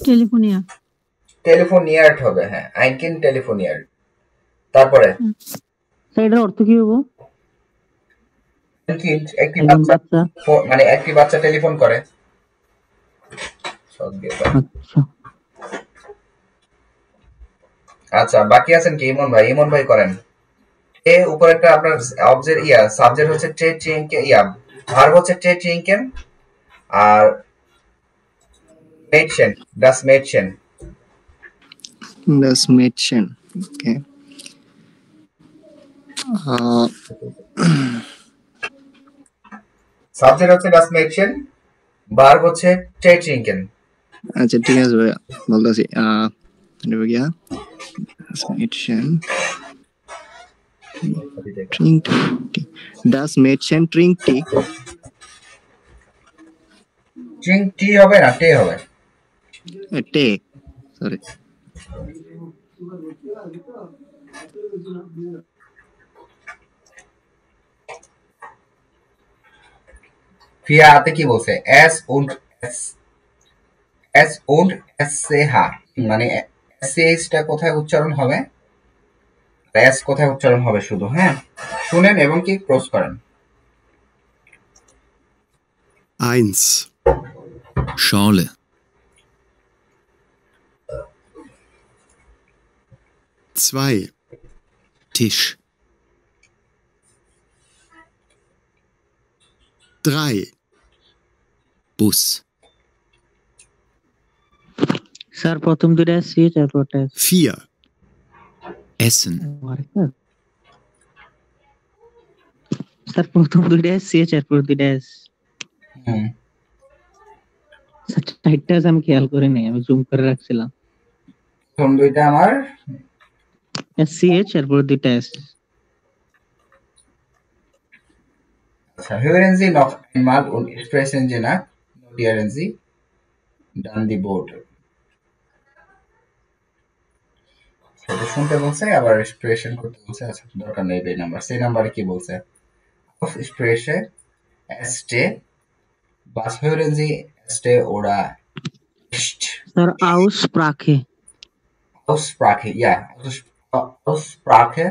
Telefonier. টেলিফোনিয়ার্ড হবে, হ্যাঁ ein Kind টেলিফোনিয়ার্ড। তারপরে স্যার এটার অর্থ কি হবো? ein Kind একটি একজন বাচ্চা, বাচ্চা। মানে একটি বাচ্চা টেলিফোন করে। আচ্ছা আচ্ছা বাকি আছেন কি? ইমন ভাই, ইমন ভাই করেন। এ উপরেরটা আপনার অবজেক্ট সাবজেক্ট হচ্ছে ট্রে ট্রিঙ্কে ভার্ব হচ্ছে ট্রে ট্রিঙ্কেন, আর মেডশেন das Mädchen। Das Mädchen. Okay. Subject হচ্ছে das Mädchen, ভার্ব হচ্ছে ট্রে ট্রিঙ্কেন। আচ্ছা ঠিক আছে ভাইয়া বলতেছি এটা গিয়া Das Mädchen trinkt Tee. Das Mädchen trinkt Tee. ট্রিঙ্ক টি হবে না টে হবে? Tee. Sorry. ফিয়া হাতে কি বলছে? s und sh, মানে sh টা কোথায় উচ্চারণ হবে, s কোথায় উচ্চারণ হবে শুধু, হ্যাঁ শুনেন এবং কি ক্রস করেন। 1. Schorle. 2. Tisch. 3. Bus. স্যার প্রথম দুইটা সি তারপরটা 4. Essen. স্যার প্রথম দুইটা সি তারপর দুইটা এস। স্যার চারটা আমি খেয়াল করি নাই, আমি জুম করে রাখছিলাম। প্রথম দুইটা আমার সি এইচ তারপর দুইটা এস। আচ্ছা, hören Sie noch einmal und sprechen Sie nach, notieren Sie dann die Worte। সেটা শুনতে বলছে, আবার এক্সপ্রেশন করতে বলছে। আচ্ছা দরকার নেই এই নাম্বার, সেই নাম্বারে কি বলছে? auf spreche este, was hören Sie este oder nicht? Sir Aussprache. Aussprache, ja, Aussprache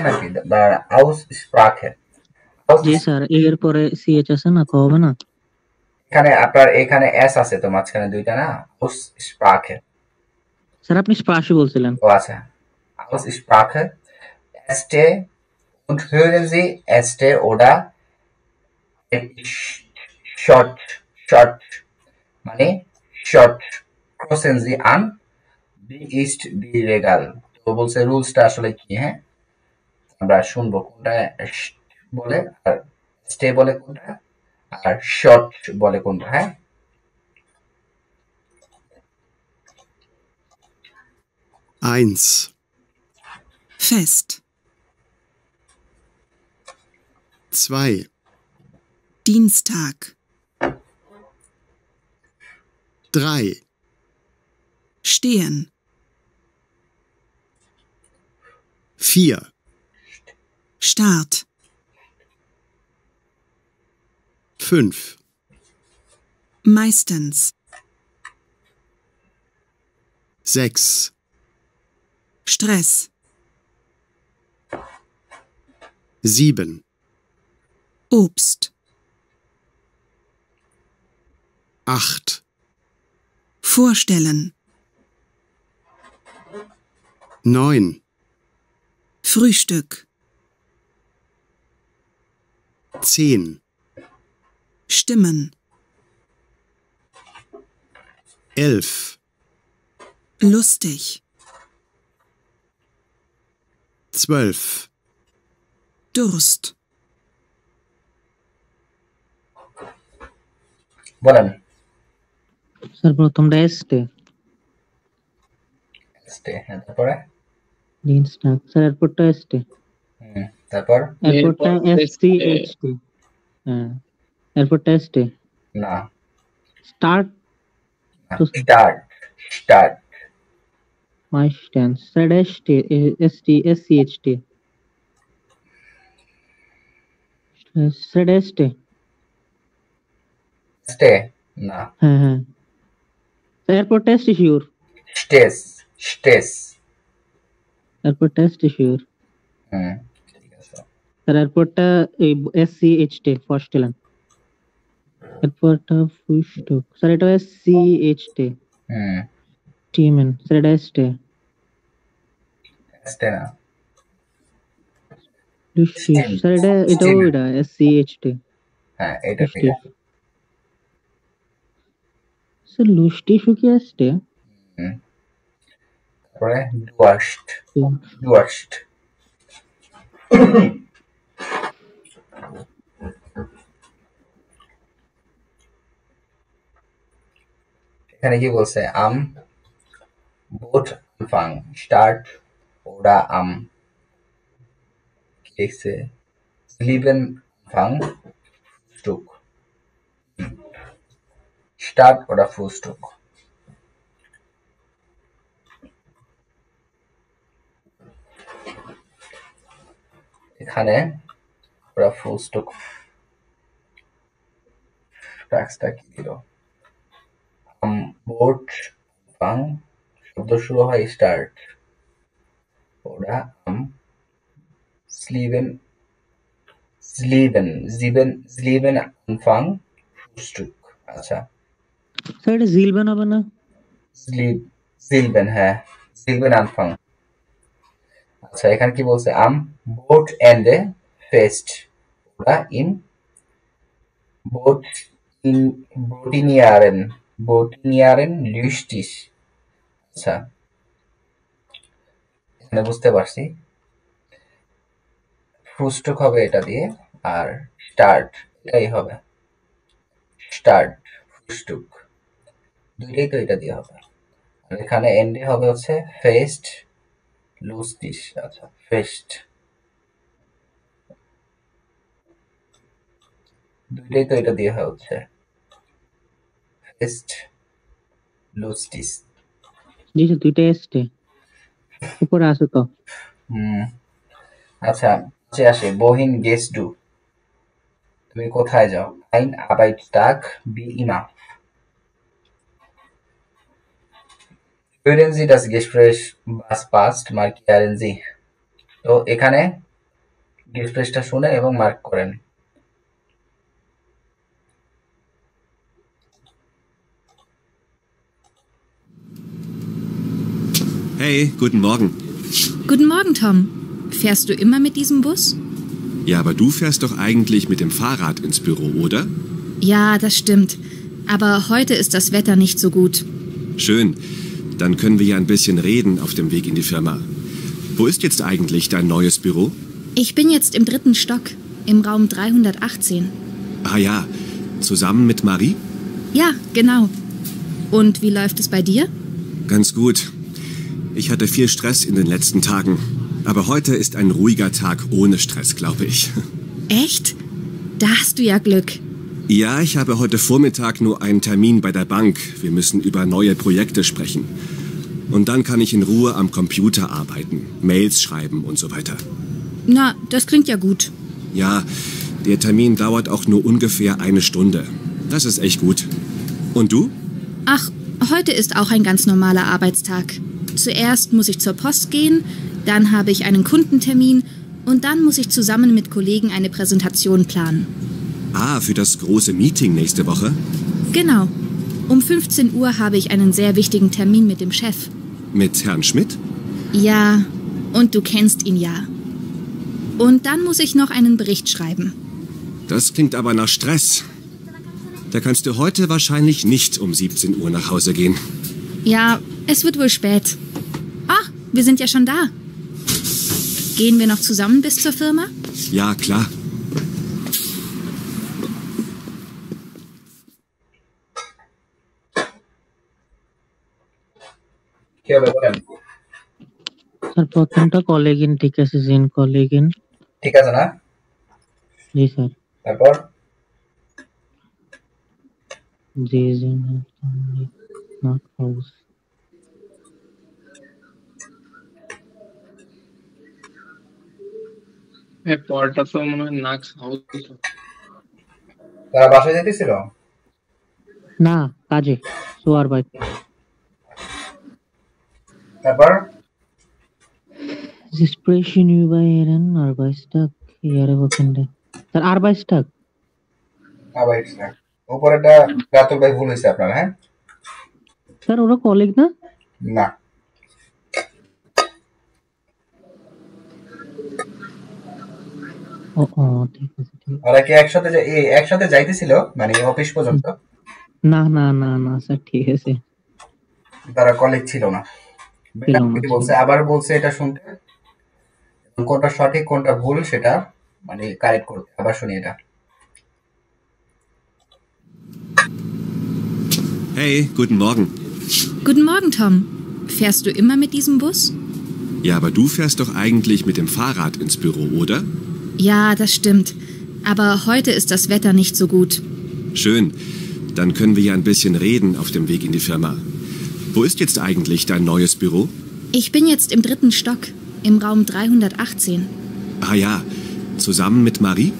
নাকি Aussprache? জি স্যার এর পরে সি এইচ আছে না, হবে না? এখানে আপনার এখানে এস আছে তো মাঝখানে দুইটা না, Aussprache। স্যার আপনি স্প্রাশি বলছিলেন। ও আচ্ছা, Aussprache Este und hören Sie este oder short short মানে short crossen Sie an die ist die Regel তো বলছে রুলসটা আসলে কি হ্যাঁ আমরা শুনবো কোনটা বলে আর স্টে বলে কোনটা আর শর্ট বলে কোনটা হ্যাঁ Eins. Fest. 2. Dienstag. 3. Stehen. 4. Start. 5. Meistens. 6. Stress. 7. Obst. 8. Vorstellen. 9. Frühstück. 10. Stimmen. 11. Lustig. 12. Durst. বলেন স্যার প্রথমটা এস্টে স্টে হ্যাঁ তারপরে দিনস্টাক স্যার এয়ারপোর্টটা এস্টে তারপর এয়ারপোর্টটা SCHT হ্যাঁ এয়ারপোর্টটা এস্টে না স্টার্ট স্টার্ট মাই স্ট্যান্ড স্যার SCHT স্যার এস্টে স্টে না হ্যাঁ হ্যাঁ এয়ারপোর্টটা এস্টে শিওর স্টেস এয়ারপোর্টটা এস্টে শিওর ঠিক আছে স্যার এয়ারপোর্টটা এই SCHT ফস্টেলেন এয়ারপোর্টটা ফুস্টক স্যার এটা SCHT টিমেন স্যার এটা এস্টে স্টে না স্যার এটাও এটা SCHT হ্যাঁ এটা ঠিক আছে স্যার লুস্টি শুকিয়ে আসছে তারপরে ডুয়ার্স্ট এখানে কি বলছে আম বোট আনফাং স্টার্ট ওরা আম কি লিখছে লিবেন আনফাং স্টুক স্টার্ট ওরা ফ্রুস্টুক এখানে ওরা ফ্রুস্টুক ট্যাক্সটা কি দিল বোট ফাং শব্দ শুরু হয় স্টার্ট ওরা স্লিবেন আনফাং ফ্রুস্টুক আচ্ছা স্যার এটা জিলবেন হবে না জিলবেন আনফাং আচ্ছা এখানে কি বলছে বোট এন্ডে ফেস্ট ওরা ইন বোটিনিয়ারেন লিস্টিস আচ্ছা এখানে বুঝতে পারছি ফ্রুস্টুক হবে এটা দিয়ে আর স্টার্ট এটাই হবে স্টার্ট ফ্রুস্টুক দুইটাই তো এটা দিয়ে হবে আর এখানে এন্ডে হবে হচ্ছে ফেস্ট লুস্টিস আচ্ছা ফেস্ট দুইটাই তো এটা দিয়ে হচ্ছে ফেস্ট লুস্টিস জি স্যার দুইটা এসছে উপরে আছে তো আচ্ছা আসে বহিন গেস ডু তুমি কোথায় যাও ein Arbeitstag wie immer hören Sie das Gespräch was passt markieren Sie তো এখানে গেসপ্রেসটা শুনে এবং মার্ক করেন Hey, guten Morgen. Guten Morgen, Tom. Fährst du immer mit diesem Bus? Ja, aber du fährst doch eigentlich mit dem Fahrrad ins Büro, oder? Ja, das stimmt. Aber heute ist das Wetter nicht so gut. Schön. Dann können wir ja ein bisschen reden auf dem Weg in die Firma. Wo ist jetzt eigentlich dein neues Büro? Ich bin jetzt im 3. Stock, im Raum 318. Ah ja, zusammen mit Marie? Ja, genau. Und wie läuft es bei dir? Ganz gut. Ich hatte viel Stress in den letzten Tagen. Aber heute ist ein ruhiger Tag ohne Stress, glaube ich. Echt? Da hast du ja Glück. Ja, ich habe heute Vormittag nur einen Termin bei der Bank. Wir müssen über neue Projekte sprechen. Und dann kann ich in Ruhe am Computer arbeiten, Mails schreiben und so weiter. Na, das klingt ja gut. Ja, der Termin dauert auch nur ungefähr 1 Stunde. Das ist echt gut. Und du? Ach, heute ist auch ein ganz normaler Arbeitstag. Zuerst muss ich zur Post gehen, dann habe ich einen Kundentermin und dann muss ich zusammen mit Kollegen eine Präsentation planen. Ah, für das große Meeting nächste Woche? Genau. Um 15 Uhr habe ich einen sehr wichtigen Termin mit dem Chef. Mit Herrn Schmidt? Ja, und du kennst ihn ja. Und dann muss ich noch einen Bericht schreiben. Das klingt aber nach Stress. Da kannst du heute wahrscheinlich nicht um 17 Uhr nach Hause gehen. Ja, es wird wohl spät. Ach, wir sind ja schon da. Gehen wir noch zusammen bis zur Firma? Ja, klar. কি হবে বলেন? Sir প্রথমটা colleague in ঠিক আছে, জিন colleague in. ঠিক আছে না? জি স্যার। তারপর জি জিন নট হাউস। পরটা তো মনে হয় নাক্স হাউস। তারা বাসায় যেতেছিল? না, কাজে, সোয়ার বাইক। তারপর Sie sprechen über Ihren Arbeitstag, Ihre Wochenende. Sir, Arbeitstag? Arbeitstag. উপরেটা Ratul ভাই ভুল হয়েছে আপনার, হ্যাঁ? স্যার ওরা কলিগ না? না। ঠিক আছে, ঠিক আছে। ওরা কি একসাথে যাইতেছিল মানে অফিস পর্যন্ত? না না না না স্যার, ঠিক আছে। তারা কলিগ ছিল না। বলছে, আবার বলছে এটা শুনতে, কোনটা সঠিক কোনটা ভুল সেটা মানে কারেক্ট করতে। আবার শুনি এটা। Hey, guten Morgen. Guten Morgen, Tom. Fährst du immer mit diesem Bus? Ja, aber du fährst doch eigentlich mit dem Fahrrad ins Büro, oder? Ja, das stimmt. Aber heute ist das Wetter nicht so gut. Schön. Dann können wir ja ein bisschen reden auf dem Weg in die Firma. Wo ist jetzt eigentlich dein neues Büro? Ich bin jetzt im 3. Stock, im Raum 318. Ah ja, zusammen mit Marie?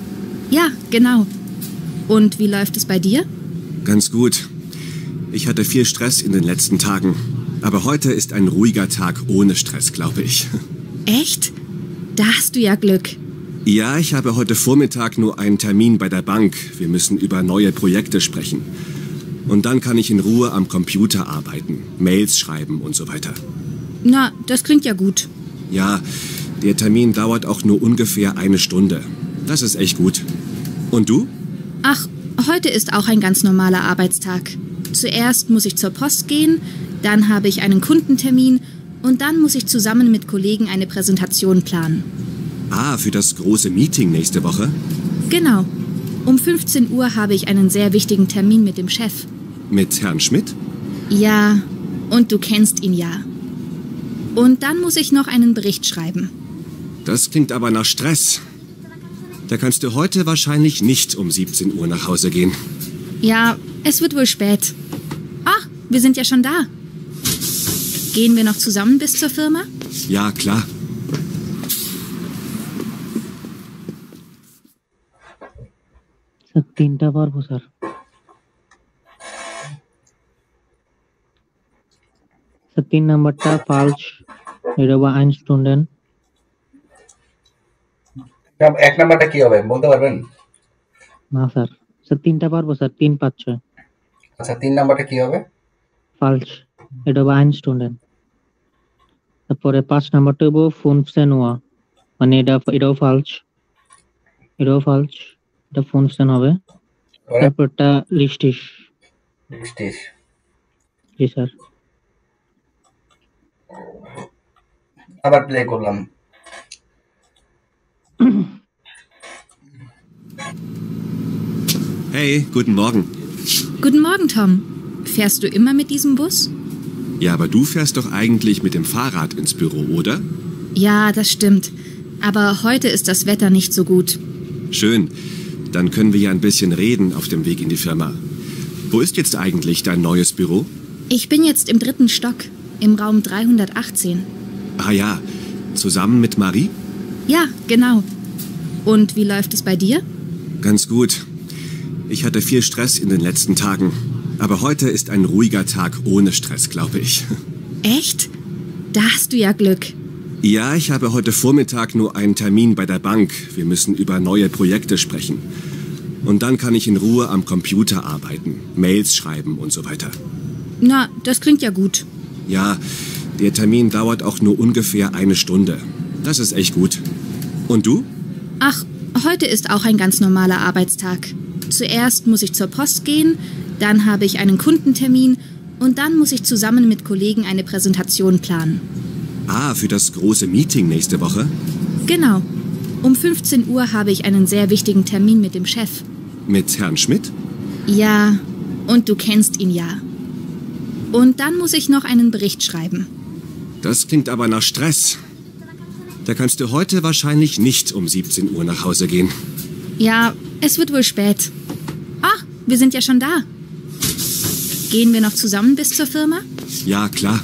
Ja, genau. Und wie läuft es bei dir? Ganz gut. Ich hatte viel Stress in den letzten Tagen. Aber heute ist ein ruhiger Tag ohne Stress, glaube ich. Echt? Da hast du ja Glück. Ja, ich habe heute Vormittag nur einen Termin bei der Bank. Wir müssen über neue Projekte sprechen. Und dann kann ich in Ruhe am Computer arbeiten, Mails schreiben und so weiter. Na, das klingt ja gut. Ja, der Termin dauert auch nur ungefähr 1 Stunde. Das ist echt gut. Und du? Ach, heute ist auch ein ganz normaler Arbeitstag. Zuerst muss ich zur Post gehen, dann habe ich einen Kundentermin und dann muss ich zusammen mit Kollegen eine Präsentation planen. Ah, für das große Meeting nächste Woche? Genau. Um 15 Uhr habe ich einen sehr wichtigen Termin mit dem Chef. Mit Herrn Schmidt? Ja, und du kennst ihn ja. Und dann muss ich noch einen Bericht schreiben. Das klingt aber nach Stress. Da kannst du heute wahrscheinlich nicht um 17 Uhr nach Hause gehen. Ja, es wird wohl spät. Ach, wir sind ja schon da. Gehen wir noch zusammen bis zur Firma? Ja, klar. Sir 3টা পারবো sir. Sir 3 নাম্বারটা ফালস, এটা বা আইনস্টুন্ডেন। 1 নাম্বারটা কি হবে বলতে পারবেন? না স্যার, স্যার 3টা পারবো স্যার, 3, 5, 6। আচ্ছা 3 নাম্বারটা কি হবে? ফালস, এটা বা আইনস্টুন্ডেন। তারপরে 5 নাম্বারটা হইব ফুনসেনোয়া, মানে এটাও ফালস, এটা ফোনসেন হবে। তারপরটা লিস্টিশ। জি স্যার। আবার প্লে করলাম। Hey, guten Morgen. Guten Morgen, Tom. Fährst du immer mit diesem Bus? Ja, aber du fährst doch eigentlich mit dem Fahrrad ins Büro, oder? Ja, das stimmt. Aber heute ist das Wetter nicht so gut. Schön. Dann können wir ja ein bisschen reden auf dem Weg in die Firma. Wo ist jetzt eigentlich dein neues Büro? Ich bin jetzt im 3. Stock, im Raum 318. Ah ja, zusammen mit Marie? Ja, genau. Und wie läuft es bei dir? Ganz gut. Ich hatte viel Stress in den letzten Tagen. Aber heute ist ein ruhiger Tag ohne Stress, glaube ich. Echt? Da hast du ja Glück. Ja, ich habe heute Vormittag nur einen Termin bei der Bank. Wir müssen über neue Projekte sprechen. Und dann kann ich in Ruhe am Computer arbeiten, Mails schreiben und so weiter. Na, das klingt ja gut. Ja, der Termin dauert auch nur ungefähr 1 Stunde. Das ist echt gut. Und du? Ach, heute ist auch ein ganz normaler Arbeitstag. Zuerst muss ich zur Post gehen, dann habe ich einen Kundentermin und dann muss ich zusammen mit Kollegen eine Präsentation planen. Ah, für das große Meeting nächste Woche? Genau. Um 15 Uhr habe ich einen sehr wichtigen Termin mit dem Chef. Mit Herrn Schmidt? Ja, und du kennst ihn ja. Und dann muss ich noch einen Bericht schreiben. Das klingt aber nach Stress. Da kannst du heute wahrscheinlich nicht um 17 Uhr nach Hause gehen. Ja, es wird wohl spät. Ach, wir sind ja schon da. Gehen wir noch zusammen bis zur Firma? Ja, klar.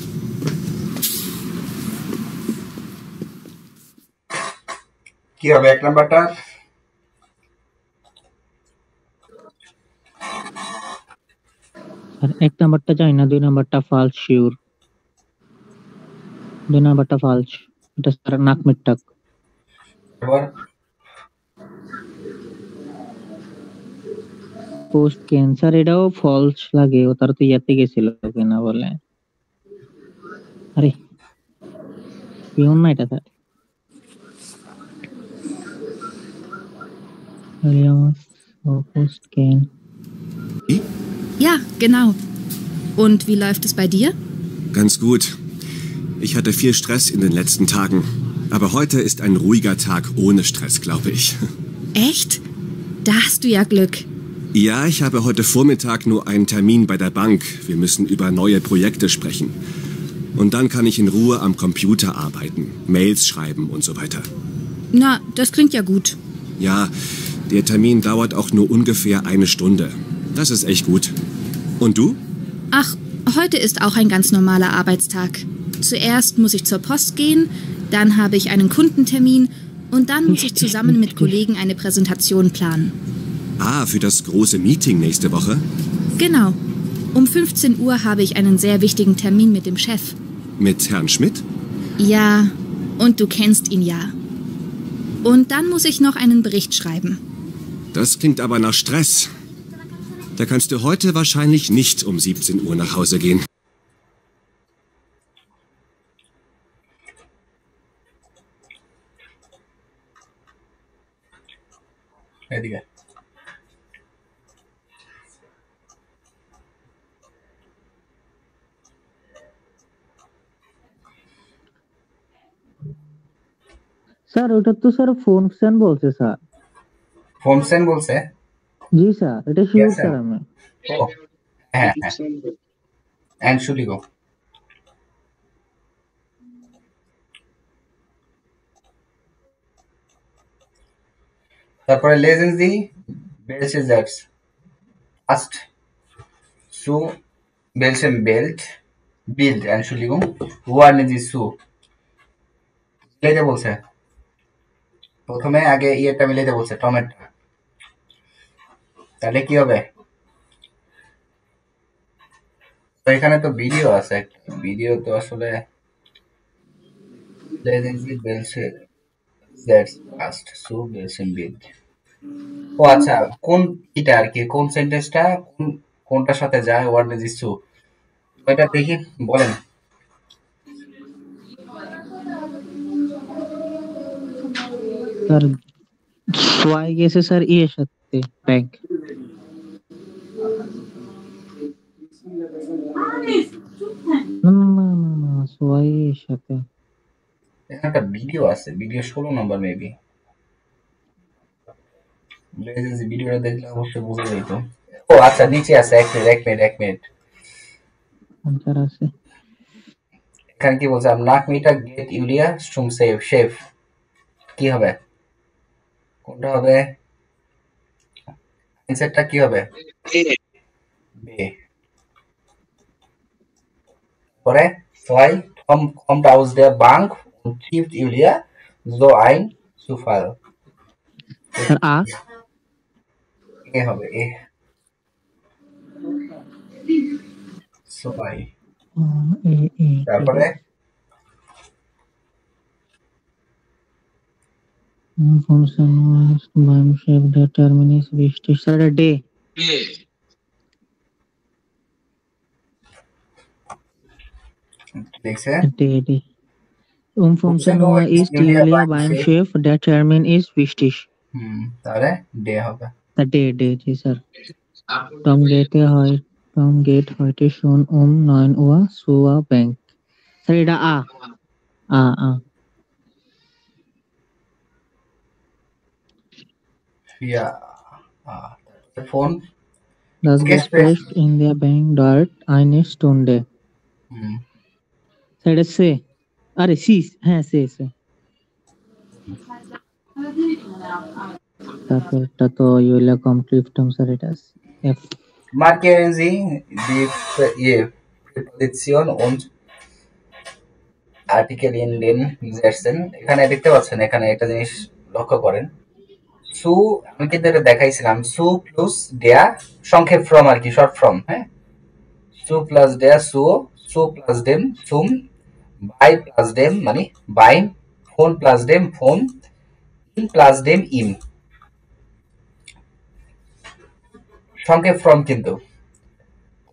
কি হবে 1 নাম্বারটা? আর 1 নাম্বারটা জানি না, 2 নাম্বারটা ফালস sure. 2 নাম্বারটা ফালস। এটা sir নাক মিট্টাক। এবার পোস্ট ক্যান্সার এটাও ফলস লাগে, ও তার তো ইয়াতে গেছিল কিনা বলে। আরে পিওন না এটা sir. Post can. Ja, genau. Und wie läuft es bei dir? Ganz gut. Ich hatte viel Stress in den letzten Tagen. Aber heute ist ein ruhiger Tag ohne Stress, glaube ich. Echt? Da hast du ja Glück. Ja, ich habe heute Vormittag nur einen Termin bei der Bank. Wir müssen über neue Projekte sprechen. Und dann kann ich in Ruhe am Computer arbeiten, Mails schreiben und so weiter. Na, das klingt ja gut. Ja, der Termin dauert auch nur ungefähr 1 Stunde. Das ist echt gut. Und du? Ach, heute ist auch ein ganz normaler Arbeitstag. Zuerst muss ich zur Post gehen, dann habe ich einen Kundentermin und dann muss ich zusammen mit Kollegen eine Präsentation planen. Ah, für das große Meeting nächste Woche? Genau. Um 15 Uhr habe ich einen sehr wichtigen Termin mit dem Chef. Mit Herrn Schmidt? Ja, und du kennst ihn ja. Und dann muss ich noch einen Bericht schreiben. Das klingt aber nach Stress. Da kannst du heute wahrscheinlich nicht um 17 Uhr nach Hause gehen. এদিকে sir ওটা তো sir ফোনসেন বলছে sir. ফোনসেন বলছে? জি sir, এটা sure Yes, sir. Sir আমি। ও হ্যাঁ হ্যাঁ অ্যানশুলিগো। তারপরে lesen Sie welche Selbst hast zu welchem Bild Entschuldigung wollen Sie zu মিলাইতে বলছে। প্রথমে আগে ইয়েটা মিলাইতে বলছে টমেটো, তাহলে কি হবে? তো এখানে তো ভিডিও আছে, ভিডিও তো আসলে lesen Sie welche Selbst hast zu welchem Bild। ও আচ্ছা, কোন এটা আর কি, কোন সেন্টেন্সটা কোনটার সাথে যায় ওয়ার্ড দিছু, এটা দেখি বলেন। স্যার সোয়াই গেছে স্যার এর সাথে ব্যাংক। না সোয়াই এর সাথে এখানে একটা ভিডিও আছে, ভিডিও 16 নম্বর মেবি। ভিডিওটা দেখলে অবশ্যই বুঝে যেত। ও আচ্ছা নিচে আছে, এক মিনিট আনসার আছে। এখানে কি বলছে? নাক মিটা গেট ইউলিয়া স্টুম সেভ শেফ কি হবে? কোনটা হবে? অ্যানসারটা কি হবে? বে। পরে zwei kommt aus der Bank und trifft Julia so ein Zufall. Sir আ এ হবে এ। সবাই তারপরে function was beim chef der terminus wichtig sir day দেখছে day function ist Julia beim chef der termin ist wichtig তাহলে day হবে the day G sir Tom geht heute schon 9 Uhr zur Bank sir এটা আ ja phone Das Gespräch in der Bank dauert eine Stunde. Sir, say. আরে C হ্যাঁ সে তারপরটা তো ইউলা complete term sir এটা F markieren Sie die Präposition und Artikel in den Sätzen। এখানে দেখতে পাচ্ছেন, এখানে একটা জিনিস লক্ষ্য করেন, সু আমি কিন্তু এটা দেখাইছিলাম, সু প্লাস দেয়া সংক্ষেপ ফ্রম আর কি, শর্ট ফর্ম। হ্যাঁ, সু প্লাস দেয়া সু প্লাস দেম সুম, বাই প্লাস দেম মানে বাইম, ফোন প্লাস দেম ফোন, ইন প্লাস দেম ইম, সংক্ষেপ ফ্রম কিন্তু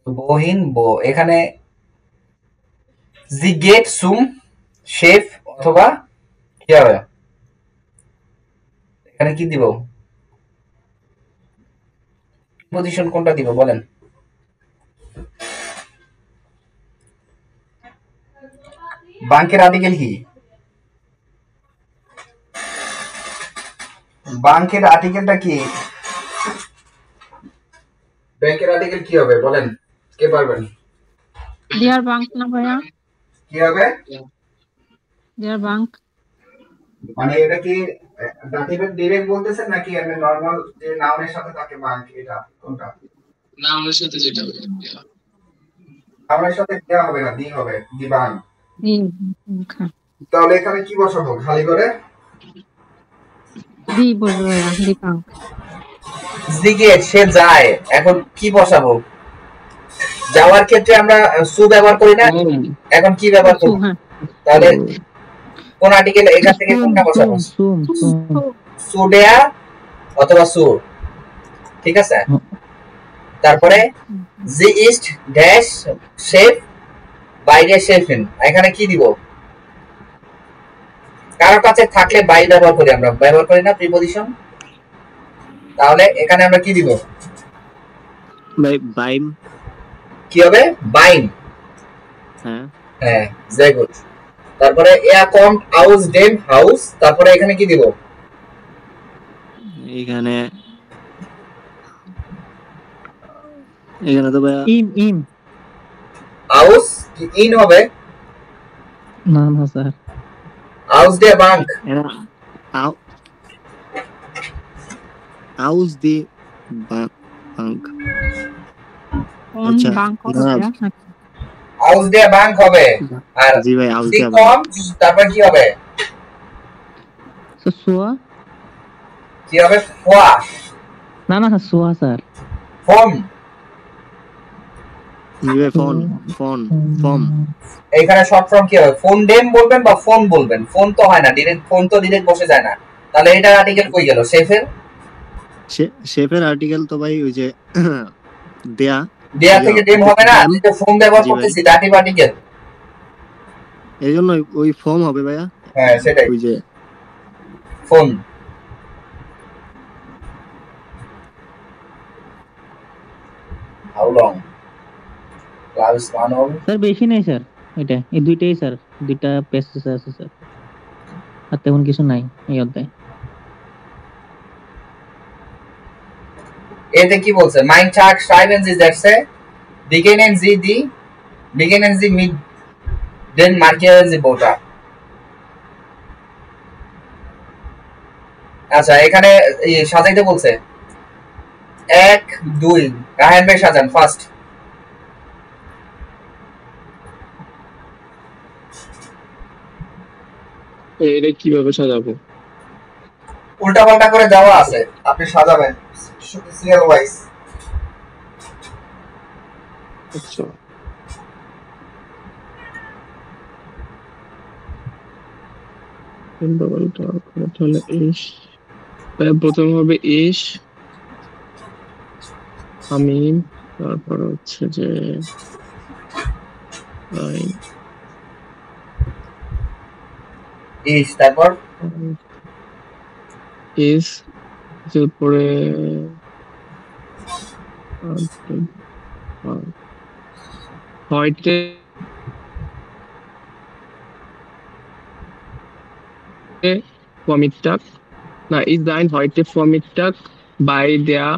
বহিন বো। এখানে জি গেট সুম শেফ অথবা কি হবে? এখানে কি দিব? পজিশন কোনটা দিব বলেন? বাংকের আর্টিকেল কি? বাংকের আর্টিকেলটা কি? ব্যাংকের আর্টিকেল কি হবে বলেন, কে পারবেন? ডিয়ার ব্যাংক না ভাইয়া? কি হবে? ডিয়ার ব্যাংক মানে এটা কি দাতিবের ডাইরেক্ট বলতেছেন নাকি এমনি নরমাল যে নাউনের সাথে থাকে ব্যাংক, এটা কোনটা? নাউনের সাথে যেটা হবে নাউনের সাথে দেয়া হবে না, দি হবে, দি ব্যাংক। তাহলে এখানে কি বসাবো খালি করে? দি বলবো ভাইয়া, দি ব্যাংক। দিকে সে যায়, এখন কি বসাবো? যাওয়ার ক্ষেত্রে আমরা সু ব্যবহার করি না, এখন কি ব্যবহার করব? তাহলে কোন আর্টিকেল এখান থেকে কোনটা বসাবো? সু দেয়া অথবা সু, ঠিক আছে। তারপরে জি ইস্ট ড্যাশ শেফ বাইরে শেফিন, এখানে কি দিব? কারো কাছে থাকলে বাই ব্যবহার করি, আমরা ব্যবহার করি না প্রিপজিশন। তাহলে এখানে আমরা কি দিব? বাইম কি হবে? বাইম। হ্যাঁ very good। তারপরে er kommt aus dem Haus, তারপরে এখানে কি দিব? এখানে তো ভাইয়া ইম aus কি ইন হবে? না sir aus der Bank, aus die Bank কোন ব্যাংক হবে? aus der Bank হবে। আর জি ভাই aus die der kommt, তারপর কি হবে? সোয়া কি হবে? ফোয়া। না সোয়া স্যার ফোন। জি ভাই ফোন এখানে শর্ট ফর্ম কি হবে? ফোন ডেম বলবেন বা ফোন বলবেন? ফোন তো হয় না ডাইরেক্ট, ফোন তো ডাইরেক্ট বসে যায় না। তাহলে এটা আর্টিকেল কই গেল? শেফের আর্টিকেল তো ভাই ওই যে দেয়া থেকে ডেম হবে না, আমি তো ফোন ব্যবহার করতেছি, দাটিভ আর্টিকেল, এইজন্য ওই ফর্ম হবে ভাইয়া। হ্যাঁ সেটাই, ওই যে ফোন হাউ লং ক্লাউস মানব স্যার বেশি নেই স্যার, এটা এই দুইটাই স্যার, দুইটা প্যাসেজ আছে স্যার, আর তেমন কিছু নাই এই অধ্যায়। এতে কি বলছে? মাইন টাগ schreiben Sie sätze, beginnen Sie mit den markieren Sie Wörter। আচ্ছা এখানে সাজাইতে বলছে 1 2 রাহেন ভাই সাজান ফার্স্ট। এটা কিভাবে সাজাবো? উল্টা পাল্টা করে দেওয়া আছে, আপনি সাজাবেন সিরিয়াল ওয়াইজ। আচ্ছা তাহলে ইশ, প্রথম হবে ইশ, আমি, তারপর হচ্ছে যে ইশ, তারপর ইস, তারপরে heute Vormittag, na, ist sein heute Vormittag bei der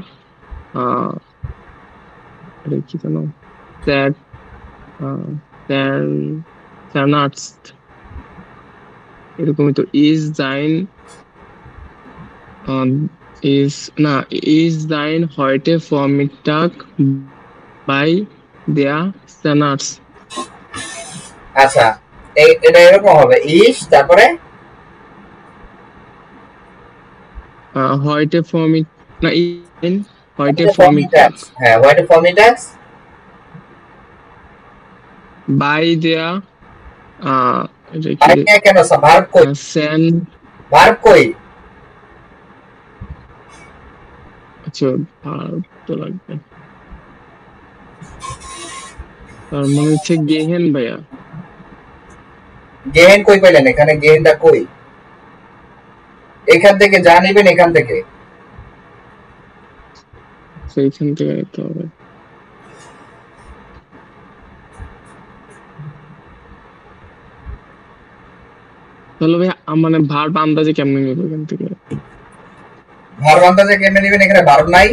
Zahnarzt, এরকমই তো, ist sein heute Vormittag bei der Zahnarzt। আচ্ছা এটা এরকম হবে, ইশ তারপরে heute Vormittag, na, heute Vormittag, হ্যাঁ heute Vormittag bei der কেন ভার্ব কই? ভার্ব কই? আচ্ছা ভার্ব তো লাগবে, তার মানে হচ্ছে গেহেন ভাইয়া। গেহেন কই পেলেন? এখানে গেহেনটা কই? এখান থেকে যা নেবেন এখান থেকে, সেইখান থেকে নিতে হবে। তাহলে ভাই মানে ভার্ব আন্দাজে কেমনে নেব এখান থেকে? ভার্ব আন্দাজে কেমনে নেবেন? এখানে ভার্ব নাই,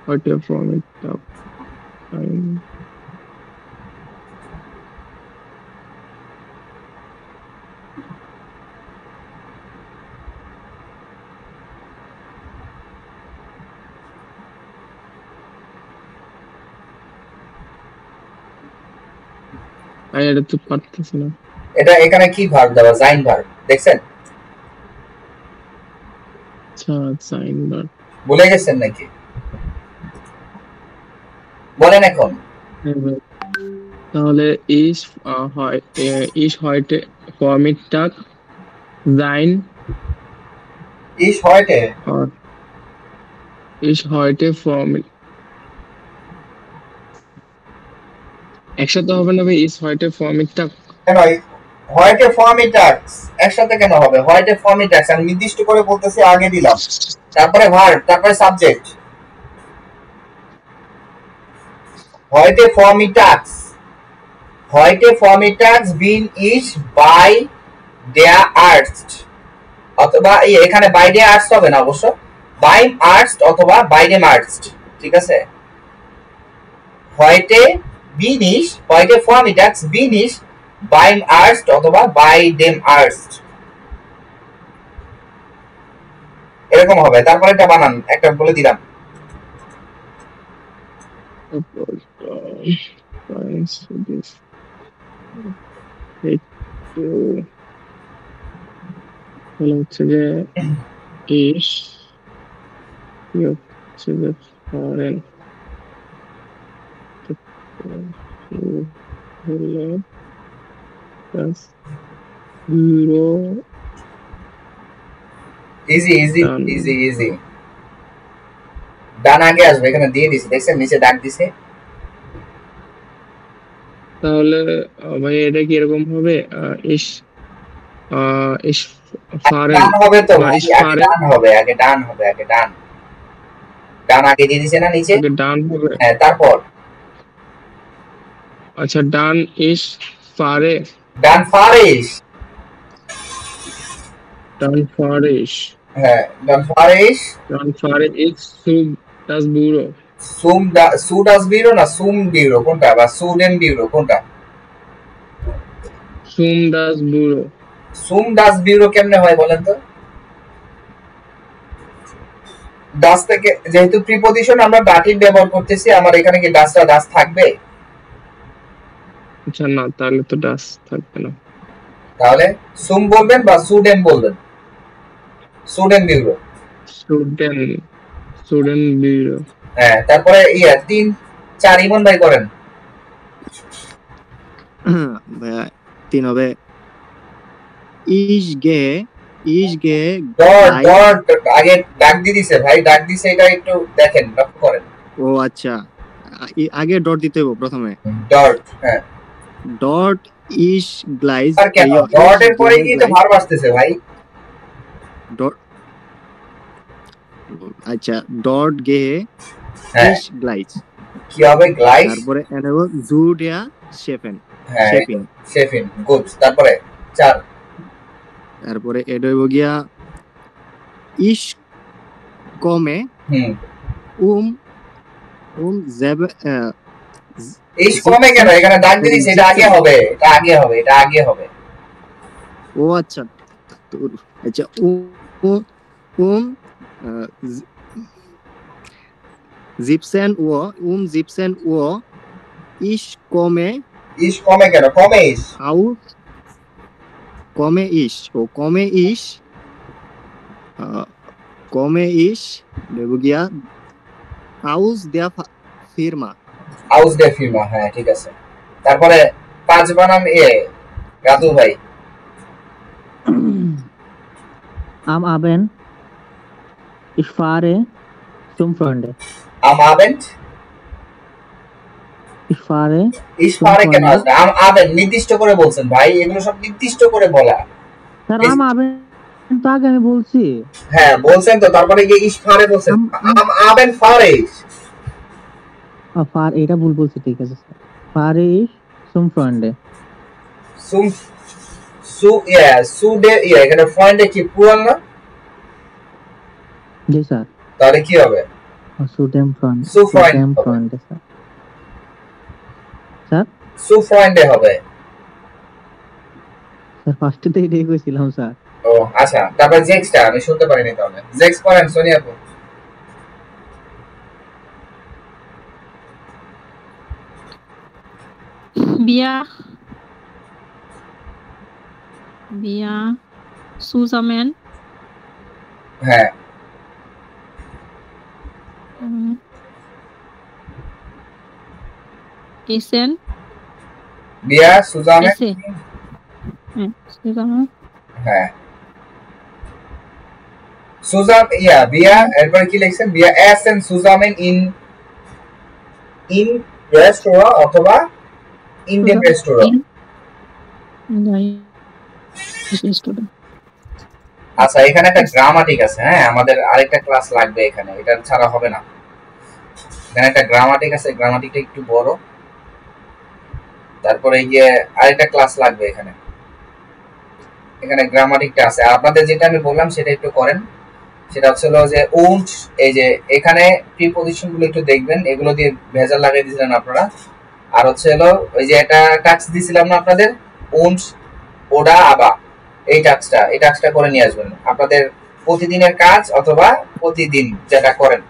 heute Vormittag এটা তো পারতেছি না। এটা এখানে কি ভার্ব দেওয়া? জাইন ভার্ব দেখছেন? আচ্ছা জাইন ভার্ব ভুলে গেছেন নাকি? বলেন এখন। তাহলে ist heute Vormittag sein ist heute Vormittag একসাথে হবে না ভাই? ist heute Vormittag কেন heute Vormittag একসাথে কেন হবে? heute Vormittag আমি নির্দিষ্ট করে বলতেছি, আগে দিলাম, তারপরে ভার্ব, তারপরে subject. heute Vormittags bin ich bei der Arzt, অথবা এখানে by der Arzt হবে না, অবশ্য beim Arzt অথবা by dem Arzt, ঠিক আছে? heute Vormittags bin ich beim Arzt অথবা by dem Arzt, এরকম হবে। তারপরে এটা বানান, একটা বলে দিলাম। হচ্ছে যে ইস হচ্ছে যে ফরেন ইজি ডান আগে আসবে, এখানে দিয়ে দিছে, দেখছেন নিচে দাগ দিছে। তাহলে ভাই এটা কি এরকম হবে? ইস ich fahre ডান হবে তো বা ভাই, ich আগে fahre ডান হবে, আগে ডান হবে, আগে ডান। ডান আগে দিয়ে দিছে না নিচে? আগে ডান হবে। হ্যাঁ, তারপর আচ্ছা, ডান ich fahre, ডান ফারিস। dann fahre ich, হ্যাঁ, ডান Faris. dann fahre ich zu das Büro, সু ডাস বিরো না সুম বিরো কোনটা, বা সুডেন বিরো কোনটা? zum das Büro, সুম ডাস বিরো কেমনে হয় বলেন তো? ডাস থেকে যেহেতু প্রিপজিশন আমরা ডাটিভ ব্যবহার করতেছি, আমার এখানে কি ডাসটা ডাস থাকবে? আচ্ছা না, তাহলে তো das থাকবে না। তাহলে সুম বলবেন বা সুডেন বলবেন? সুডেন বিরো। Student Büro, হ্যাঁ, তারপরে 3 4 ইমন ভাই করেন। ভাইয়া 3 হবে ich gehe ডট আগে ডাক দিয়ে দিছে ভাই, ডাক দিছে, এটা একটু দেখেন, লক্ষ্য করেন। ও আচ্ছা, আগে ডট দিতে হবে প্রথমে। ডট, হ্যাঁ, ডট ich gleich, আর কেন ডট এর পরে কি তো ভার্ব আসতেছে ভাই? ডট, আচ্ছা, ডট gehe হ্যাঁ, ich gleich, কি হবে? গ্লাইস। তারপরে এনেবো zu der Chefin, হ্যাঁ, Chefin, শেফিন, গুড। তারপরে 4, তারপরে এটা হইব গিয়া ich komme selber, ইস কমে কেন? এখানে ডাক দিয়ে দিছে, এটা আগে হবে, এটা আগে হবে, এটা আগে হবে। ও আচ্ছা, আচ্ছা, äh, 17 Uhr, 17 Uhr, ich komme ইস কমে কেন? কমে ইস। komme ich, দেব গিয়া aus der Firma, আউস ডে ফিরমা, হ্যাঁ ঠিক আছে। তারপরে 5 বানান গাদু ভাই। Am Abend ich fahre zum Freunde. Am Abend Ich fahre ইস ফারে কেন আসবে? আম আবেন নির্দিষ্ট করে বলছেন ভাই, এগুলো সব নির্দিষ্ট করে বলা। স্যার am Abend তো আগে আমি বলছি। হ্যাঁ বলছেন তো, তারপরে গিয়ে ইস ফারে বলছেন। আম আবেন ফারে ফার, এটা ভুল বলছি, ঠিক আছে স্যার। ফারে ich zum Freunde, সুম সু ডে এখানে ফ্রেন্ডে কি পুরাল না? জি স্যার। তাহলে কি হবে? zu dem Freund, zu Freund dem Freunde sir. Sir সু ফ্রেন্ডে হবে স্যার, ফার্স্টে তো এটাই কইছিলাম স্যার। ও আচ্ছা, তারপর জেক্সটা আমি শুনতে পারিনি, তাহলে জেক্স করেন সোনিয়া আপু। Wir zusammen হ্যাঁ, essen, বিয়া সুজামে, zusammen হ্যাঁ সুজাম বিয়া, এরপর কি লিখছেন? বিয়া এসেন সুজামেন ইন রেস্টুরেন্ট অথবা ইন্ডিয়ান রেস্টুরেন্ট। আচ্ছা, এখানে একটা গ্রামাটিক আছে, হ্যাঁ আমাদের আরেকটা ক্লাস লাগবে এখানে, এটা ছাড়া হবে না। এখানে একটা গ্রামাটিক আছে, গ্রামাটিকটা একটু বড়, তারপরে গিয়ে আরেকটা ক্লাস লাগবে এখানে। এখানে গ্রামাটিকটা আছে, আপনাদের যেটা আমি বললাম সেটা একটু করেন। সেটা হচ্ছে যে উন্ট, এই যে এখানে প্রিপজিশন গুলো একটু দেখবেন, এগুলো দিয়ে ভেজাল লাগিয়ে দিয়েছিলেন আপনারা। আর হচ্ছে ওই যে একটা টাস্ক দিয়েছিলাম না আপনাদের, উন্ট ওডা আবা, এই টাস্কটা করে নিয়ে আসবেন আপনাদের প্রতিদিনের কাজ অথবা প্রতিদিন যেটা করেন